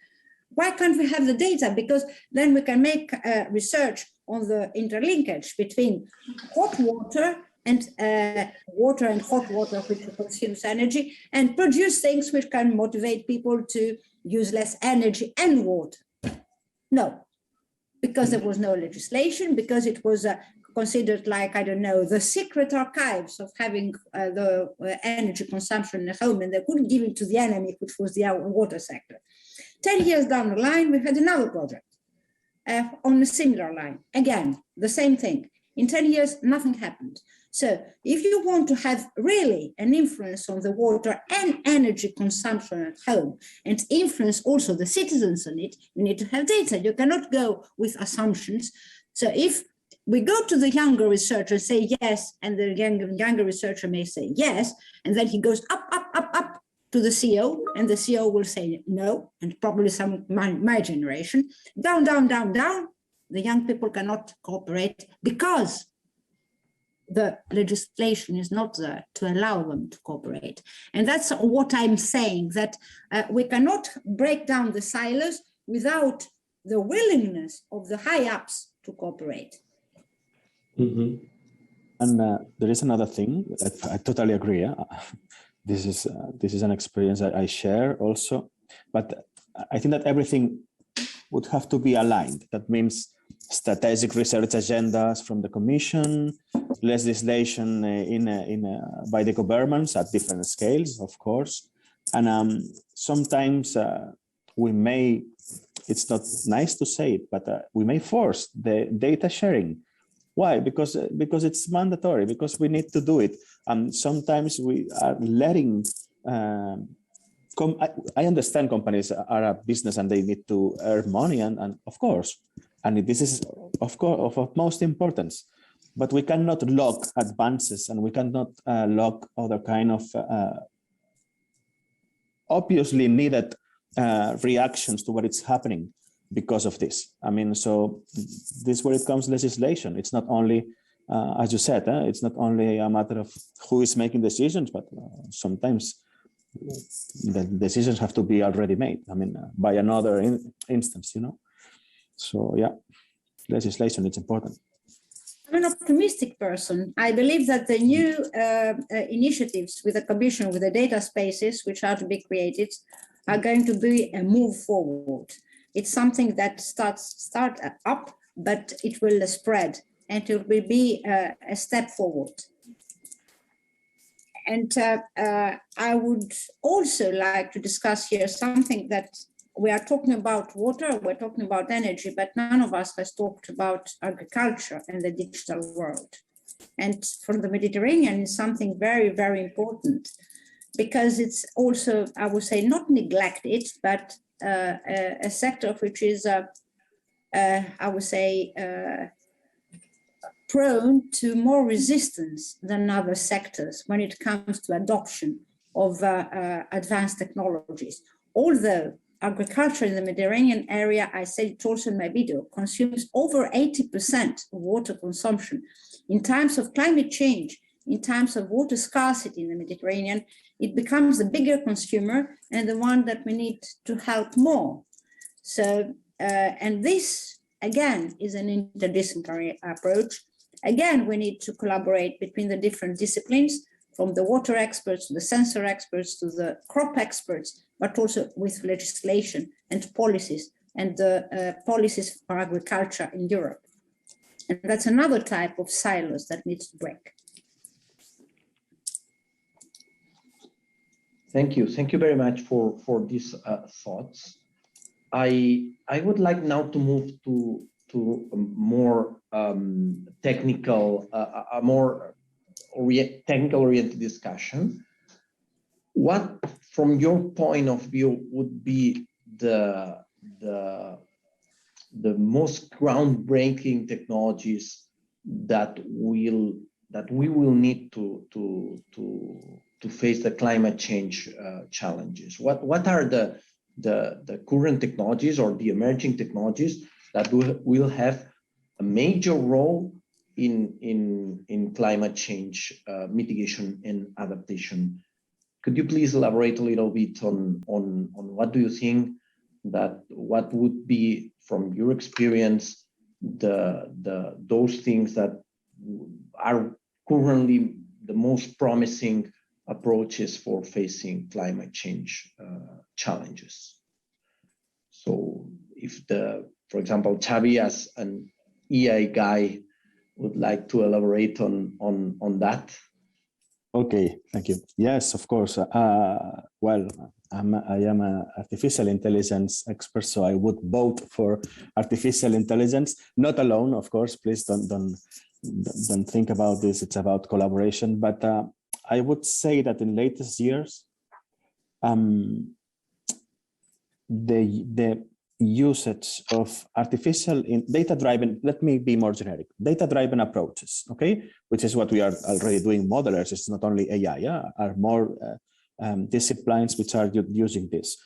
Why can't we have the data? Because then we can make research on the interlinkage between hot water and hot water which consumes energy, and produce things which can motivate people to use less energy and water. No, because there was no legislation, because it was considered like, I don't know, the secret archives of having the energy consumption in a home, and they couldn't give it to the enemy, which was the water sector. 10 years down the line, we had another project on a similar line. Again, the same thing. In 10 years, nothing happened. So if you want to have really an influence on the water and energy consumption at home, and influence also the citizens on it, you need to have data. You cannot go with assumptions. So if we go to the younger researcher and say yes, and the younger researcher may say yes, and then he goes up to the CEO, and the CEO will say no, and probably some my generation, down, the young people cannot cooperate because the legislation is not there to allow them to cooperate. And that's what I'm saying, that we cannot break down the silos without the willingness of the high-ups to cooperate. Mm-hmm. And there is another thing that I totally agree. Yeah? This is an experience that I share also, but I think that everything would have to be aligned. That means strategic research agendas from the Commission, legislation by the governments at different scales, of course. And sometimes we may, it's not nice to say it, but we may force the data sharing. Why? Because it's mandatory, because we need to do it. And sometimes we are letting, I understand companies are a business and they need to earn money, and of course, and this is of course of most importance, but we cannot lock advances, and we cannot lock other kind of obviously needed reactions to what is happening because of this. I mean, so this is where it comes legislation. It's not only, as you said, it's not only a matter of who is making decisions, but sometimes the decisions have to be already made. I mean, by another instance, you know. So yeah, legislation is important. I'm an optimistic person. I believe that the new initiatives with the Commission, with the data spaces which are to be created, are going to be a move forward. It's something that start up, but it will spread, and it will be a step forward. And I would also like to discuss here something that we are talking about water, we're talking about energy, but none of us has talked about agriculture and the digital world. And for the Mediterranean, it's something very, very important, because it's also, I would say, not neglected, but a sector which is, I would say, prone to more resistance than other sectors when it comes to adoption of advanced technologies. Although agriculture in the Mediterranean area, I said it also in my video, consumes over 80% of water consumption. In times of climate change, in times of water scarcity in the Mediterranean, it becomes the bigger consumer and the one that we need to help more. So, and this, again, is an interdisciplinary approach. Again, we need to collaborate between the different disciplines, from the water experts to the sensor experts to the crop experts, but also with legislation and policies and the policies for agriculture in Europe. And that's another type of silos that needs to break. Thank you. Thank you very much for these thoughts. I would like now to move to a more technical, a more technical-oriented discussion. What, from your point of view, would be the most groundbreaking technologies that we will need to face the climate change challenges? What are the current technologies or the emerging technologies that will have a major role in climate change mitigation and adaptation? Could you please elaborate a little bit on what do you think that what would be, from your experience, those things that are currently the most promising approaches for facing climate change challenges? So if for example, Xavi, as an EI guy, would like to elaborate on that. Okay, thank you. Yes, of course. Well, I am an artificial intelligence expert, so I would vote for artificial intelligence. Not alone, of course. Please don't think about this. It's about collaboration. But I would say that in latest years, the usage of artificial data-driven, let me be more generic, data-driven approaches, okay, which is what we are already doing. Modelers, it's not only AI, are more disciplines which are using this,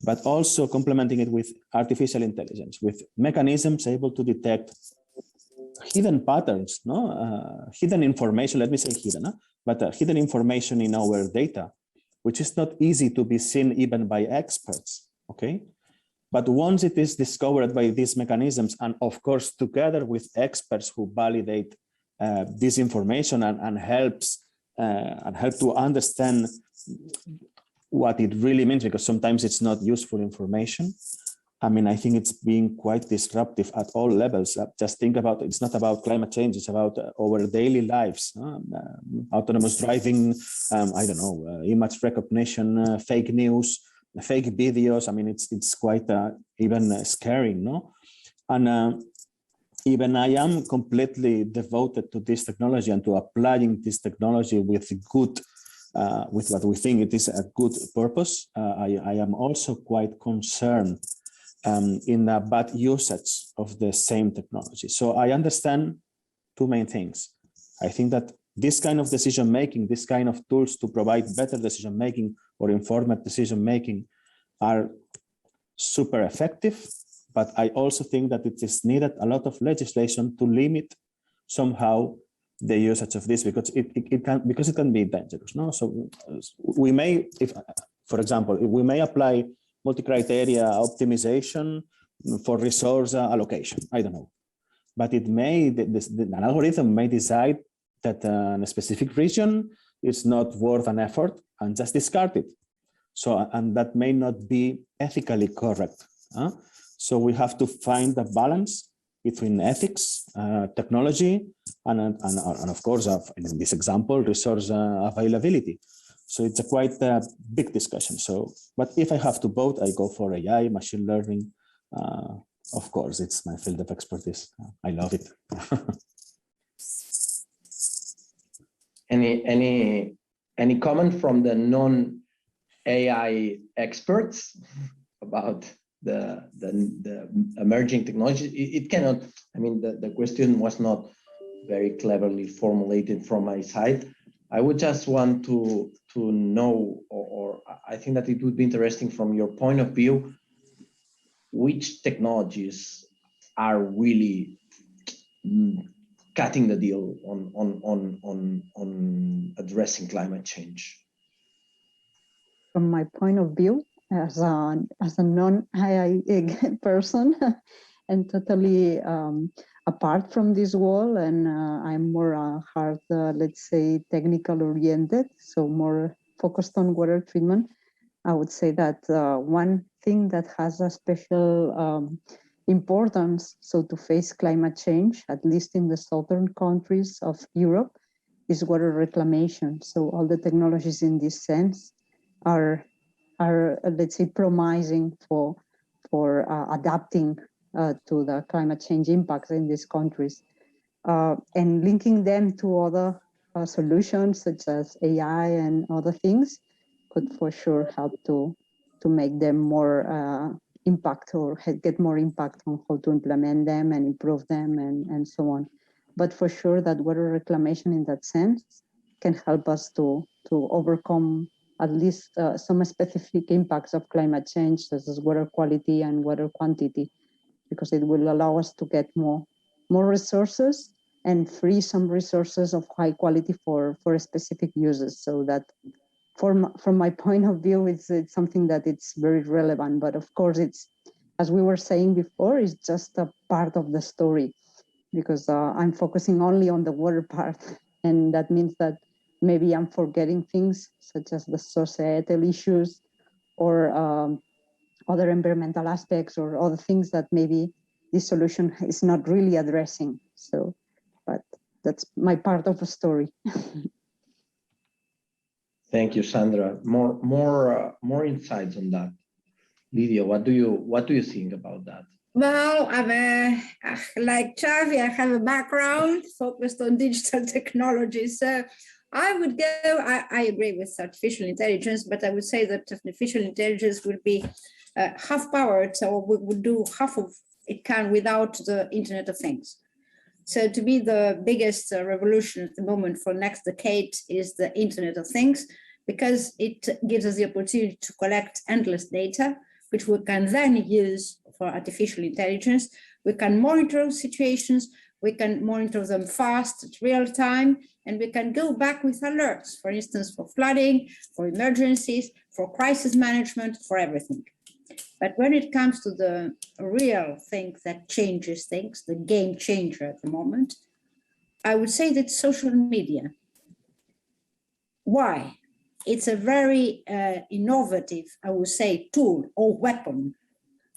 but also complementing it with artificial intelligence, with mechanisms able to detect hidden patterns, hidden information, let me say hidden, but hidden information in our data, which is not easy to be seen even by experts, okay? But once it is discovered by these mechanisms, and of course, together with experts who validate this information and help to understand what it really means, because sometimes it's not useful information. I mean, I think it's being quite disruptive at all levels. Just think about it. It's not about climate change. It's about our daily lives. Autonomous driving, I don't know, image recognition, fake news, fake videos. I mean, it's quite even scary, no? And even I am completely devoted to this technology and to applying this technology with good, with what we think it is a good purpose. I am also quite concerned in the bad usage of the same technology. So I understand two main things. I think that this kind of decision making, this kind of tools to provide better decision making or informed decision making are super effective, but I also think that it is needed a lot of legislation to limit somehow the usage of this, because it can be dangerous. No, so we may, for example, we may apply multi-criteria optimization for resource allocation. I don't know, but it may an algorithm may decide that a specific region is not worth an effort and just discard it. So, and that may not be ethically correct. So we have to find the balance between ethics, technology, and of course, in this example, resource availability. So it's a quite big discussion. So, but if I have to vote, I go for AI, machine learning. Of course, it's my field of expertise. I love it. Any comment from the non-AI experts about the emerging technology? It cannot, I mean, the question was not very cleverly formulated from my side. I would just want to know, or I think that it would be interesting from your point of view, which technologies are really cutting the deal on addressing climate change? From my point of view, as a non-AI person, and totally apart from this wall, and I'm more hard, let's say, technical oriented, so more focused on water treatment. I would say that one thing that has a special importance, so to face climate change, at least in the southern countries of Europe, is water reclamation. So all the technologies in this sense are let's say, promising for adapting to the climate change impacts in these countries, and linking them to other solutions such as AI and other things could for sure help to make them more impact, or get more impact on how to implement them and improve them and so on. But for sure that water reclamation in that sense can help us to overcome at least some specific impacts of climate change, such as water quality and water quantity, because it will allow us to get more resources and free some resources of high quality for specific uses. So that from my point of view, it's something that it's very relevant. But of course, it's, as we were saying before, it's just a part of the story, because I'm focusing only on the water part. And that means that maybe I'm forgetting things such as the societal issues or other environmental aspects or other things that maybe this solution is not really addressing. So, but that's my part of the story. Thank you, Sandra. More insights on that. Lydia, what do you think about that? Well, I'm like Xavi, I have a background focused on digital technology. So I would go, I agree with artificial intelligence, but I would say that artificial intelligence will be half powered, so we would do half of it can without the Internet of Things. So to be the biggest revolution at the moment for next decade is the Internet of Things, because it gives us the opportunity to collect endless data, which we can then use for artificial intelligence. We can monitor situations, we can monitor them fast, at real time, and we can go back with alerts, for instance, for flooding, for emergencies, for crisis management, for everything. But when it comes to the real thing that changes things, the game changer at the moment, I would say that social media. Why? It's a very innovative, I would say, tool or weapon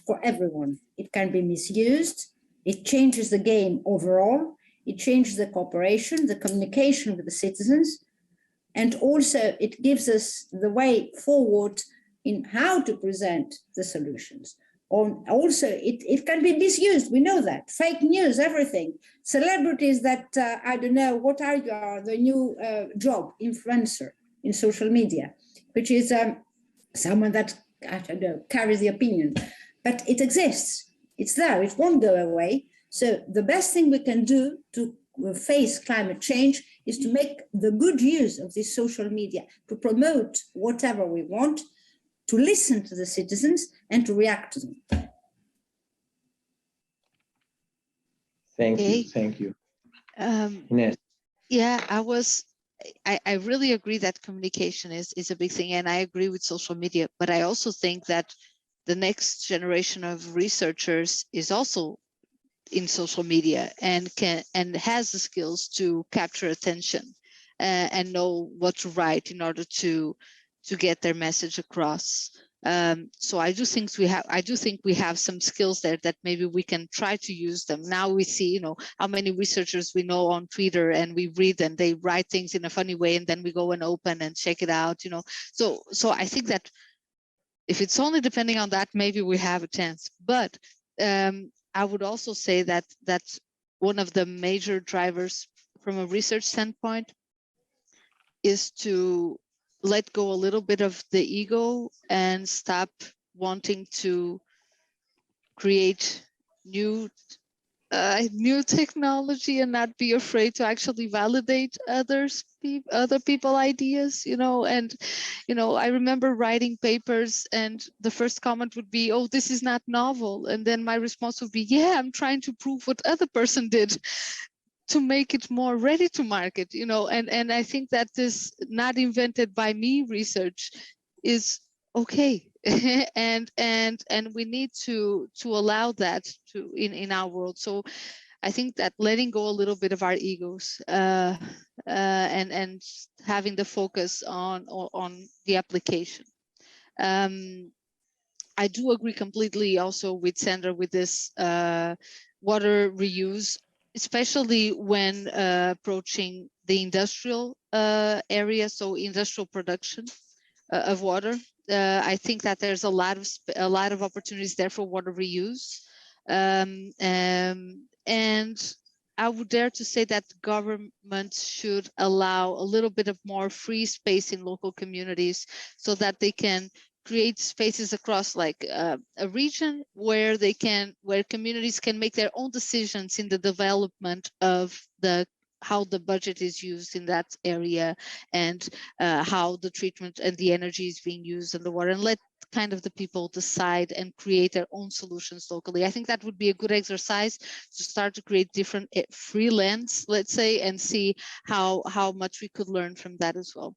for everyone. It can be misused. It changes the game overall. It changes the cooperation, the communication with the citizens. And also it gives us the way forward in how to present the solutions. Also, it can be misused. We know that. Fake news, everything. Celebrities that, I don't know, what are the new job, influencer in social media, which is someone that, I don't know, carries the opinion. But it exists. It's there. It won't go away. So the best thing we can do to face climate change is to make the good use of this social media, to promote whatever we want, to listen to the citizens and to react to them. Thank you. Ines. Yeah, I really agree that communication is a big thing, and I agree with social media, but I also think that the next generation of researchers is also in social media and has the skills to capture attention and know what to write in order to get their message across. So I do think we have some skills there that maybe we can try to use them. Now we see, how many researchers we know on Twitter, and we read and they write things in a funny way, and then we go and open and check it out, So I think that if it's only depending on that, maybe we have a chance. But I would also say that that's one of the major drivers from a research standpoint is to let go a little bit of the ego and stop wanting to create new new technology and not be afraid to actually validate other people ideas, and I remember writing papers and the first comment would be, oh, this is not novel, and then my response would be, yeah, I'm trying to prove what other person did to make it more ready to market, and I think that this not invented by me research is okay. and we need to allow that to in our world. So I think that letting go a little bit of our egos and having the focus on the application. I do agree completely also with Sandra with this water reuse, especially when approaching the industrial area, so industrial production of water. I think that there's a lot of opportunities there for water reuse, and I would dare to say that governments should allow a little bit of more free space in local communities so that they can create spaces across like a region where communities can make their own decisions in the development of how the budget is used in that area, and how the treatment and the energy is being used in the water, and let kind of the people decide and create their own solutions locally. I think that would be a good exercise to start to create different free lands, let's say, and see how much we could learn from that as well.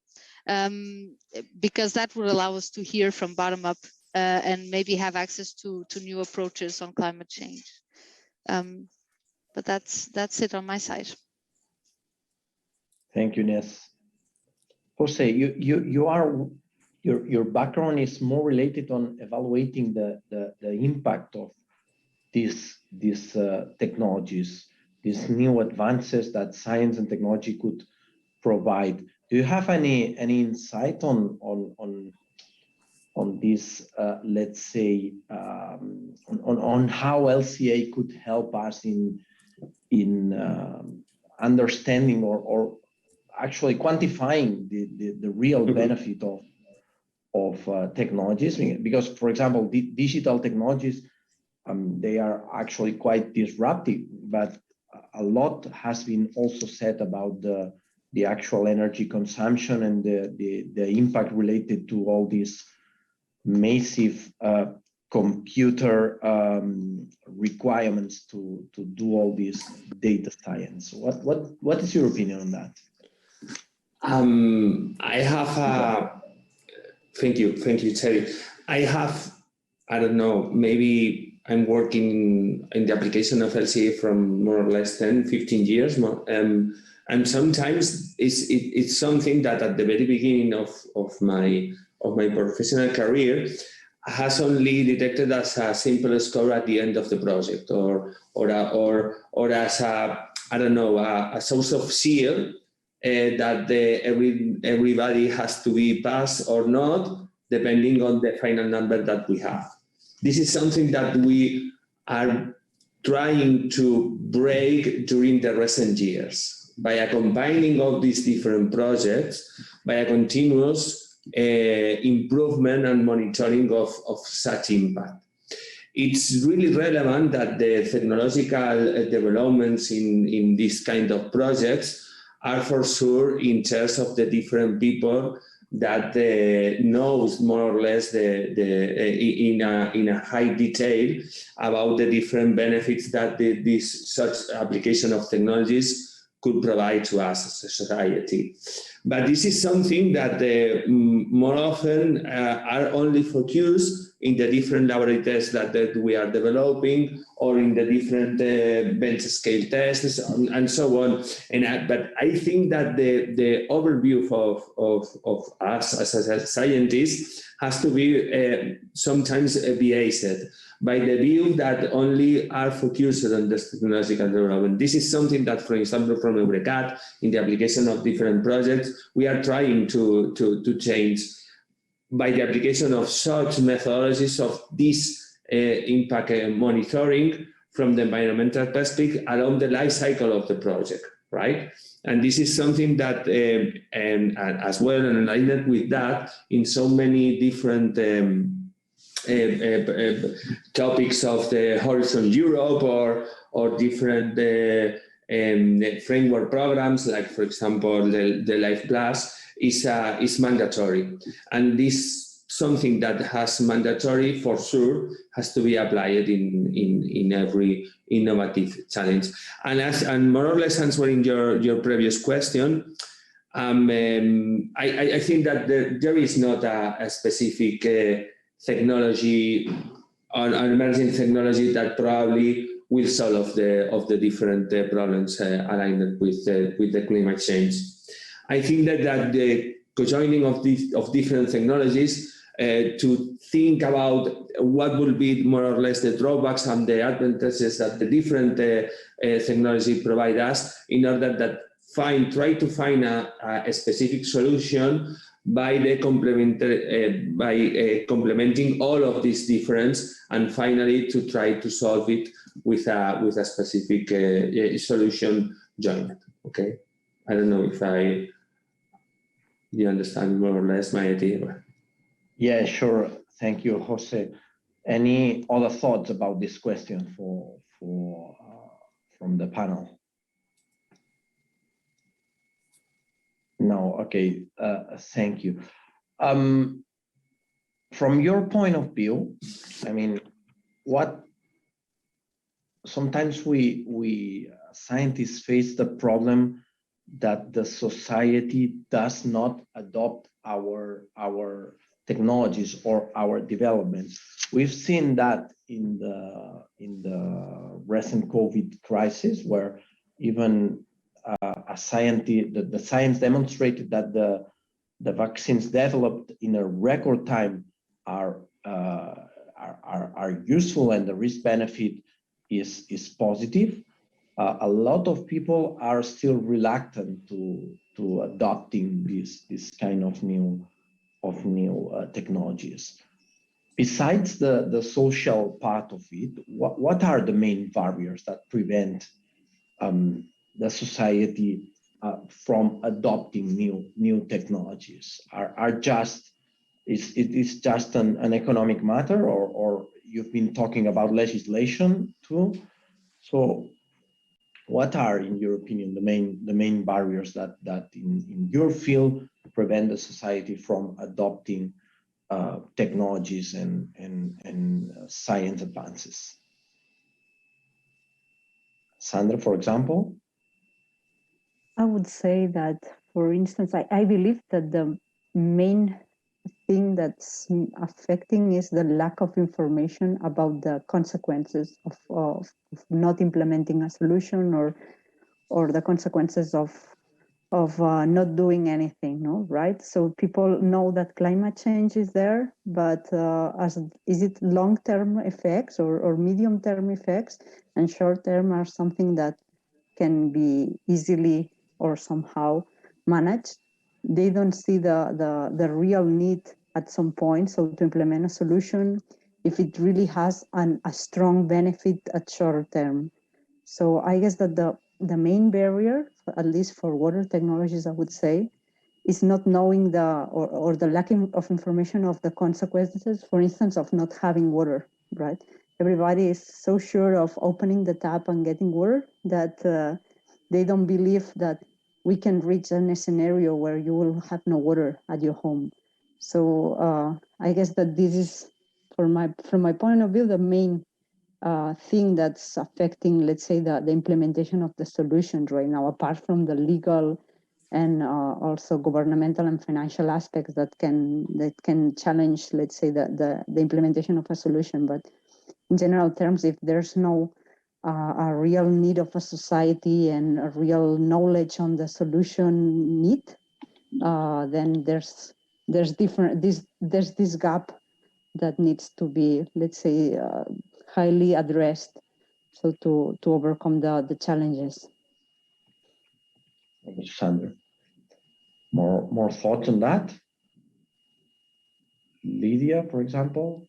Because that would allow us to hear from bottom up and maybe have access to new approaches on climate change. But that's it on my side. Thank you, Nes. Jose, your background is more related on evaluating the impact of these technologies, these new advances that science and technology could provide. Do you have any insight on this, let's say, on how LCA could help us in understanding or actually quantifying the real benefit of technologies? Because, for example, digital technologies, they are actually quite disruptive, but a lot has been also said about the actual energy consumption and the impact related to all these massive computer requirements to do all this data science. What is your opinion on that? I have thank you, Terry. I don't know, maybe I'm working in the application of LCA from more or less 10, 15 years. And sometimes it's something that at the very beginning of my professional career has only detected as a simple score at the end of the project, or as a source of seal that everybody has to be passed or not, depending on the final number that we have. This is something that we are trying to break during the recent years by a combining of these different projects, by a continuous improvement and monitoring of such impact. It's really relevant that the technological developments in this kind of projects are for sure in terms of the different people that knows more or less in a high detail about the different benefits that such application of technologies could provide to us as a society. But this is something that more often are only focused in the different laboratories that we are developing, or in the different bench scale tests and so on. But I think that the overview of us as scientists has to be sometimes biased by the view that only are focused on this technological development. This is something that, for example, from EURECAT, in the application of different projects, we are trying to change by the application of such methodologies of this impact monitoring from the environmental perspective along the life cycle of the project, right? And this is something that, and as well, and aligned with that, in so many different topics of the Horizon Europe or different framework programs, like for example the Life Plus, is mandatory, and this something that has mandatory for sure has to be applied in every innovative challenge. And more or less answering your previous question, I think that there is not a specific technology, an emerging technology that probably will solve the different problems aligned with the climate change. I think that the conjoining of different technologies to think about what will be more or less the drawbacks and the advantages that the different technology provide us, in order that try to find a specific solution by complementing all of these differences, and finally to try to solve it with a specific solution joined. Okay, I don't know if you understand more or less my idea. Yeah, sure. Thank you, Jose. Any other thoughts about this question from the panel? No. Okay. Thank you. From your point of view, I mean, sometimes we scientists face the problem that the society does not adopt our technologies or our developments. We've seen that in the recent COVID crisis, where even the science demonstrated that the vaccines developed in a record time are useful, and the risk benefit is positive. A lot of people are still reluctant to adopting this kind of new technologies. Besides the social part of it, what are the main barriers that prevent the society from adopting new technologies? Is it just an economic matter, or you've been talking about legislation too? So what are, in your opinion, the main barriers that in your field prevent the society from adopting technologies and science advances? Sandra, for example? I would say that, for instance, I believe that the main thing that's affecting is the lack of information about the consequences of not implementing a solution, or the consequences of not doing anything, no, right? So people know that climate change is there, but is it long-term effects or medium-term effects, and short-term are something that can be easily or somehow managed? They don't see the real need at some point, so to implement a solution, if it really has a strong benefit at short term. So I guess that the main barrier, at least for water technologies, I would say, is not knowing or the lacking of information of the consequences, for instance, of not having water, right? Everybody is so sure of opening the tap and getting water that they don't believe that we can reach a scenario where you will have no water at your home. So I guess that this is, from my point of view, the main thing that's affecting, let's say, the implementation of the solutions right now, apart from the legal and also governmental and financial aspects that can challenge, let's say, the implementation of a solution. But in general terms, if there's no a real need of a society and a real knowledge on the solution need, then there's this gap that needs to be, let's say, highly addressed, so to overcome the challenges. Thank you, Cassandra. More thoughts on that? Lydia, for example?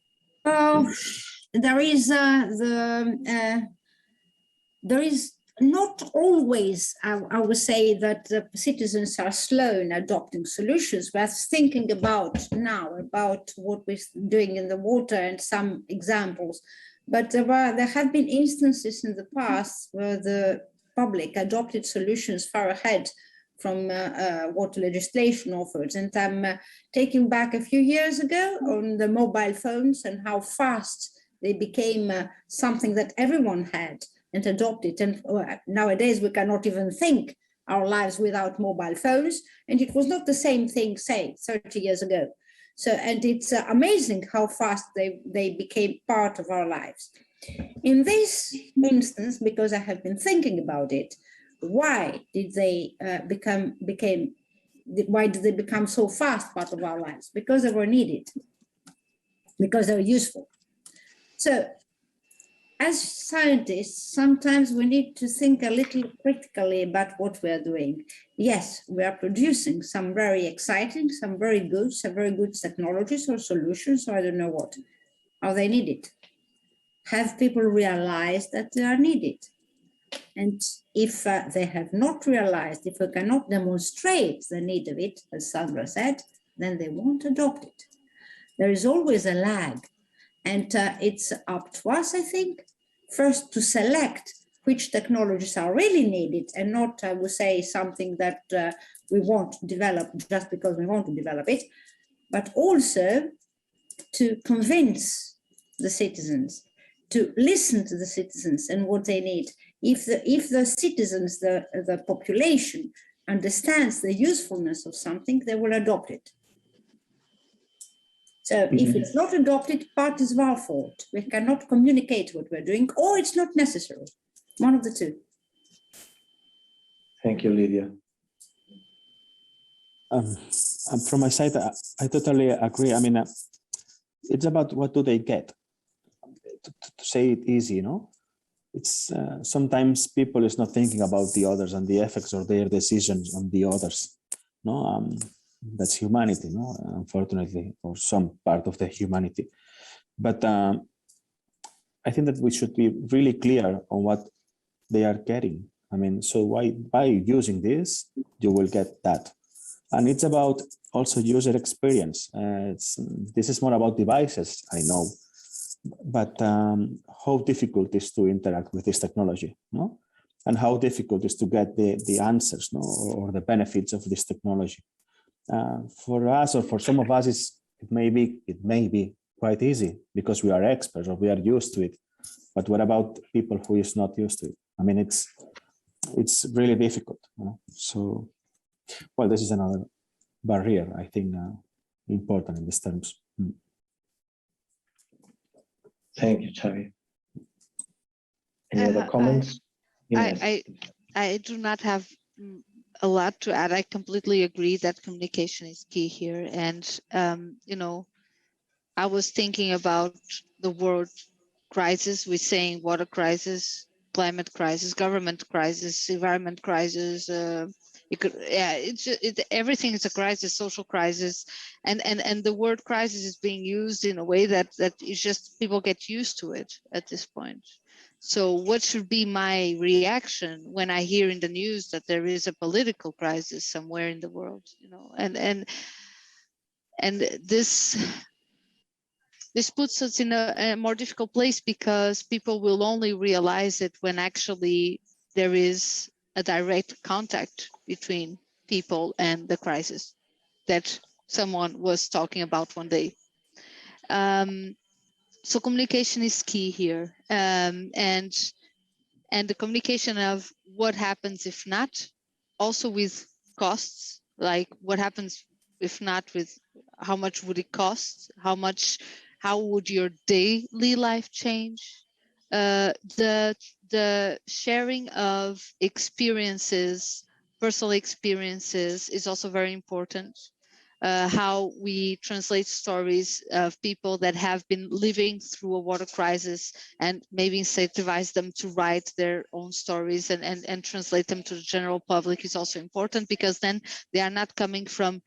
There is not always, I would say that the citizens are slow in adopting solutions. We're thinking about now about what we're doing in the water and some examples, but there have been instances in the past where the public adopted solutions far ahead from what legislation offers. And I'm taking back a few years ago on the mobile phones and how fast they became something that everyone had and adopted. And nowadays we cannot even think our lives without mobile phones. And it was not the same thing, say, 30 years ago. So, and it's amazing how fast they became part of our lives. In this instance, because I have been thinking about it, why did they why did they become so fast part of our lives? Because they were needed, because they were useful. So as scientists, sometimes we need to think a little critically about what we are doing. Yes, we are producing some very exciting, some very good technologies or solutions, or I don't know what. Are they needed? Have people realized that they are needed? And if they have not realized, if we cannot demonstrate the need of it, as Sandra said, then they won't adopt it. There is always a lag. And it's up to us, I think, first to select which technologies are really needed and not, I would say, something that we want to develop just because we want to develop it, but also to convince the citizens, to listen to the citizens and what they need. If the citizens, the population understands the usefulness of something, they will adopt it. So if it's not adopted, part is our fault. We cannot communicate what we're doing, or it's not necessary. One of the two. Thank you, Lydia. From my side, I totally agree. I mean, it's about what do they get. To say it easy, you know, it's sometimes people is not thinking about the others and the effects of their decisions on the others. No, that's humanity, no, unfortunately, or some part of the humanity. But I think that we should be really clear on what they are getting. I mean, so by using this, you will get that. And it's about also user experience. This is more about devices, I know, but how difficult is to interact with this technology, no? And how difficult is to get the answers, no, or the benefits of this technology. For us, or for some of us, it may be quite easy because we are experts or we are used to it. But what about people who is not used to it? I mean, it's really difficult. So, well, this is another barrier, I think, important in these terms. Thank you, Xavi. Any other comments? I do not have a lot to add. I completely agree that communication is key here. And, you know, I was thinking about the world crisis. We're saying water crisis, climate crisis, government crisis, environment crisis. Everything is a crisis, social crisis. And the word crisis is being used in a way that is just, people get used to it at this point. So what should be my reaction when I hear in the news that there is a political crisis somewhere in the world, you know, and this puts us in a more difficult place because people will only realize it when actually there is a direct contact between people and the crisis that someone was talking about one day. So communication is key here, and the communication of what happens if not, also with costs, like what happens if not, with how much would it cost, how would your daily life change, the sharing of experiences, personal experiences is also very important. How we translate stories of people that have been living through a water crisis and maybe incentivize them to write their own stories and translate them to the general public is also important, because then they are not coming from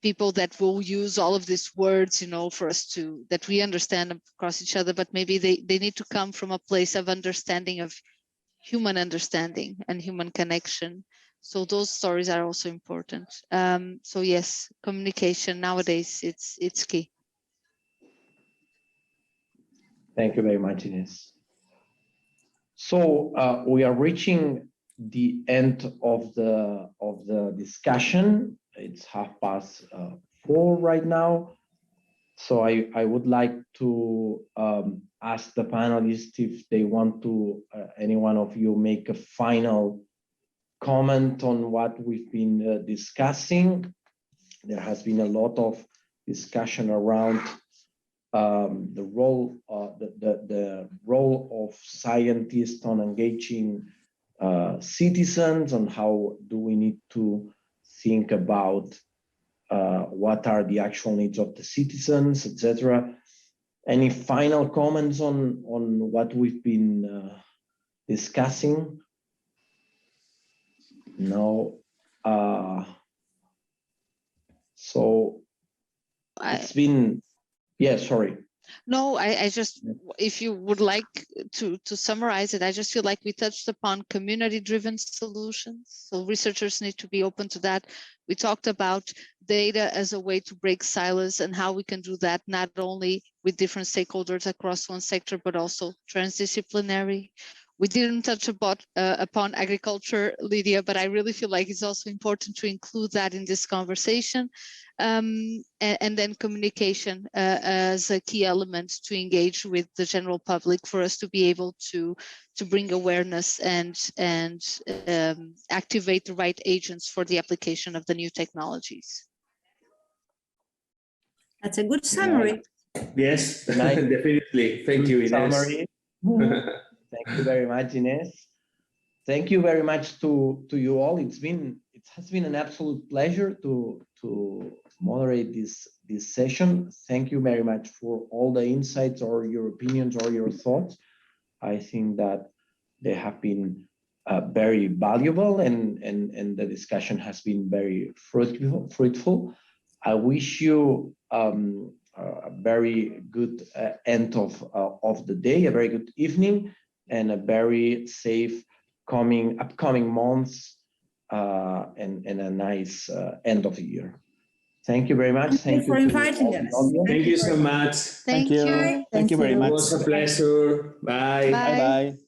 people that will use all of these words, you know, for us to, that we understand across each other, but maybe they need to come from a place of understanding of human understanding and human connection. So those stories are also important. So yes, communication nowadays, it's key. Thank you very much, Ines. So we are reaching the end of the discussion. It's 4:30 right now. So I would like to ask the panelists if they want to, any one of you, make a final comment on what we've been discussing. There has been a lot of discussion around the role of scientists on engaging citizens, on how do we need to think about what are the actual needs of the citizens, etc. Any final comments on what we've been discussing? No. So it's been, yeah, sorry. No, I just, if you would like to summarize it, I just feel like we touched upon community-driven solutions. So researchers need to be open to that. We talked about data as a way to break silos and how we can do that not only with different stakeholders across one sector, but also transdisciplinary. We didn't touch upon agriculture, Lydia, but I really feel like it's also important to include that in this conversation. And then communication as a key element to engage with the general public for us to be able to bring awareness and activate the right agents for the application of the new technologies. That's a good summary. Yes, definitely. Thank you, Ines. Summary. Thank you very much, Ines. Thank you very much to you all. It has been an absolute pleasure to moderate this session. Thank you very much for all the insights or your opinions or your thoughts. I think that they have been very valuable and the discussion has been very fruitful. I wish you a very good end of the day, a very good evening, and a very safe upcoming months and a nice end of the year. Thank you very much. Thank you for inviting us. Thank you so much. Thank you. Thank you very much. It was a pleasure. Bye. Bye. Bye-bye.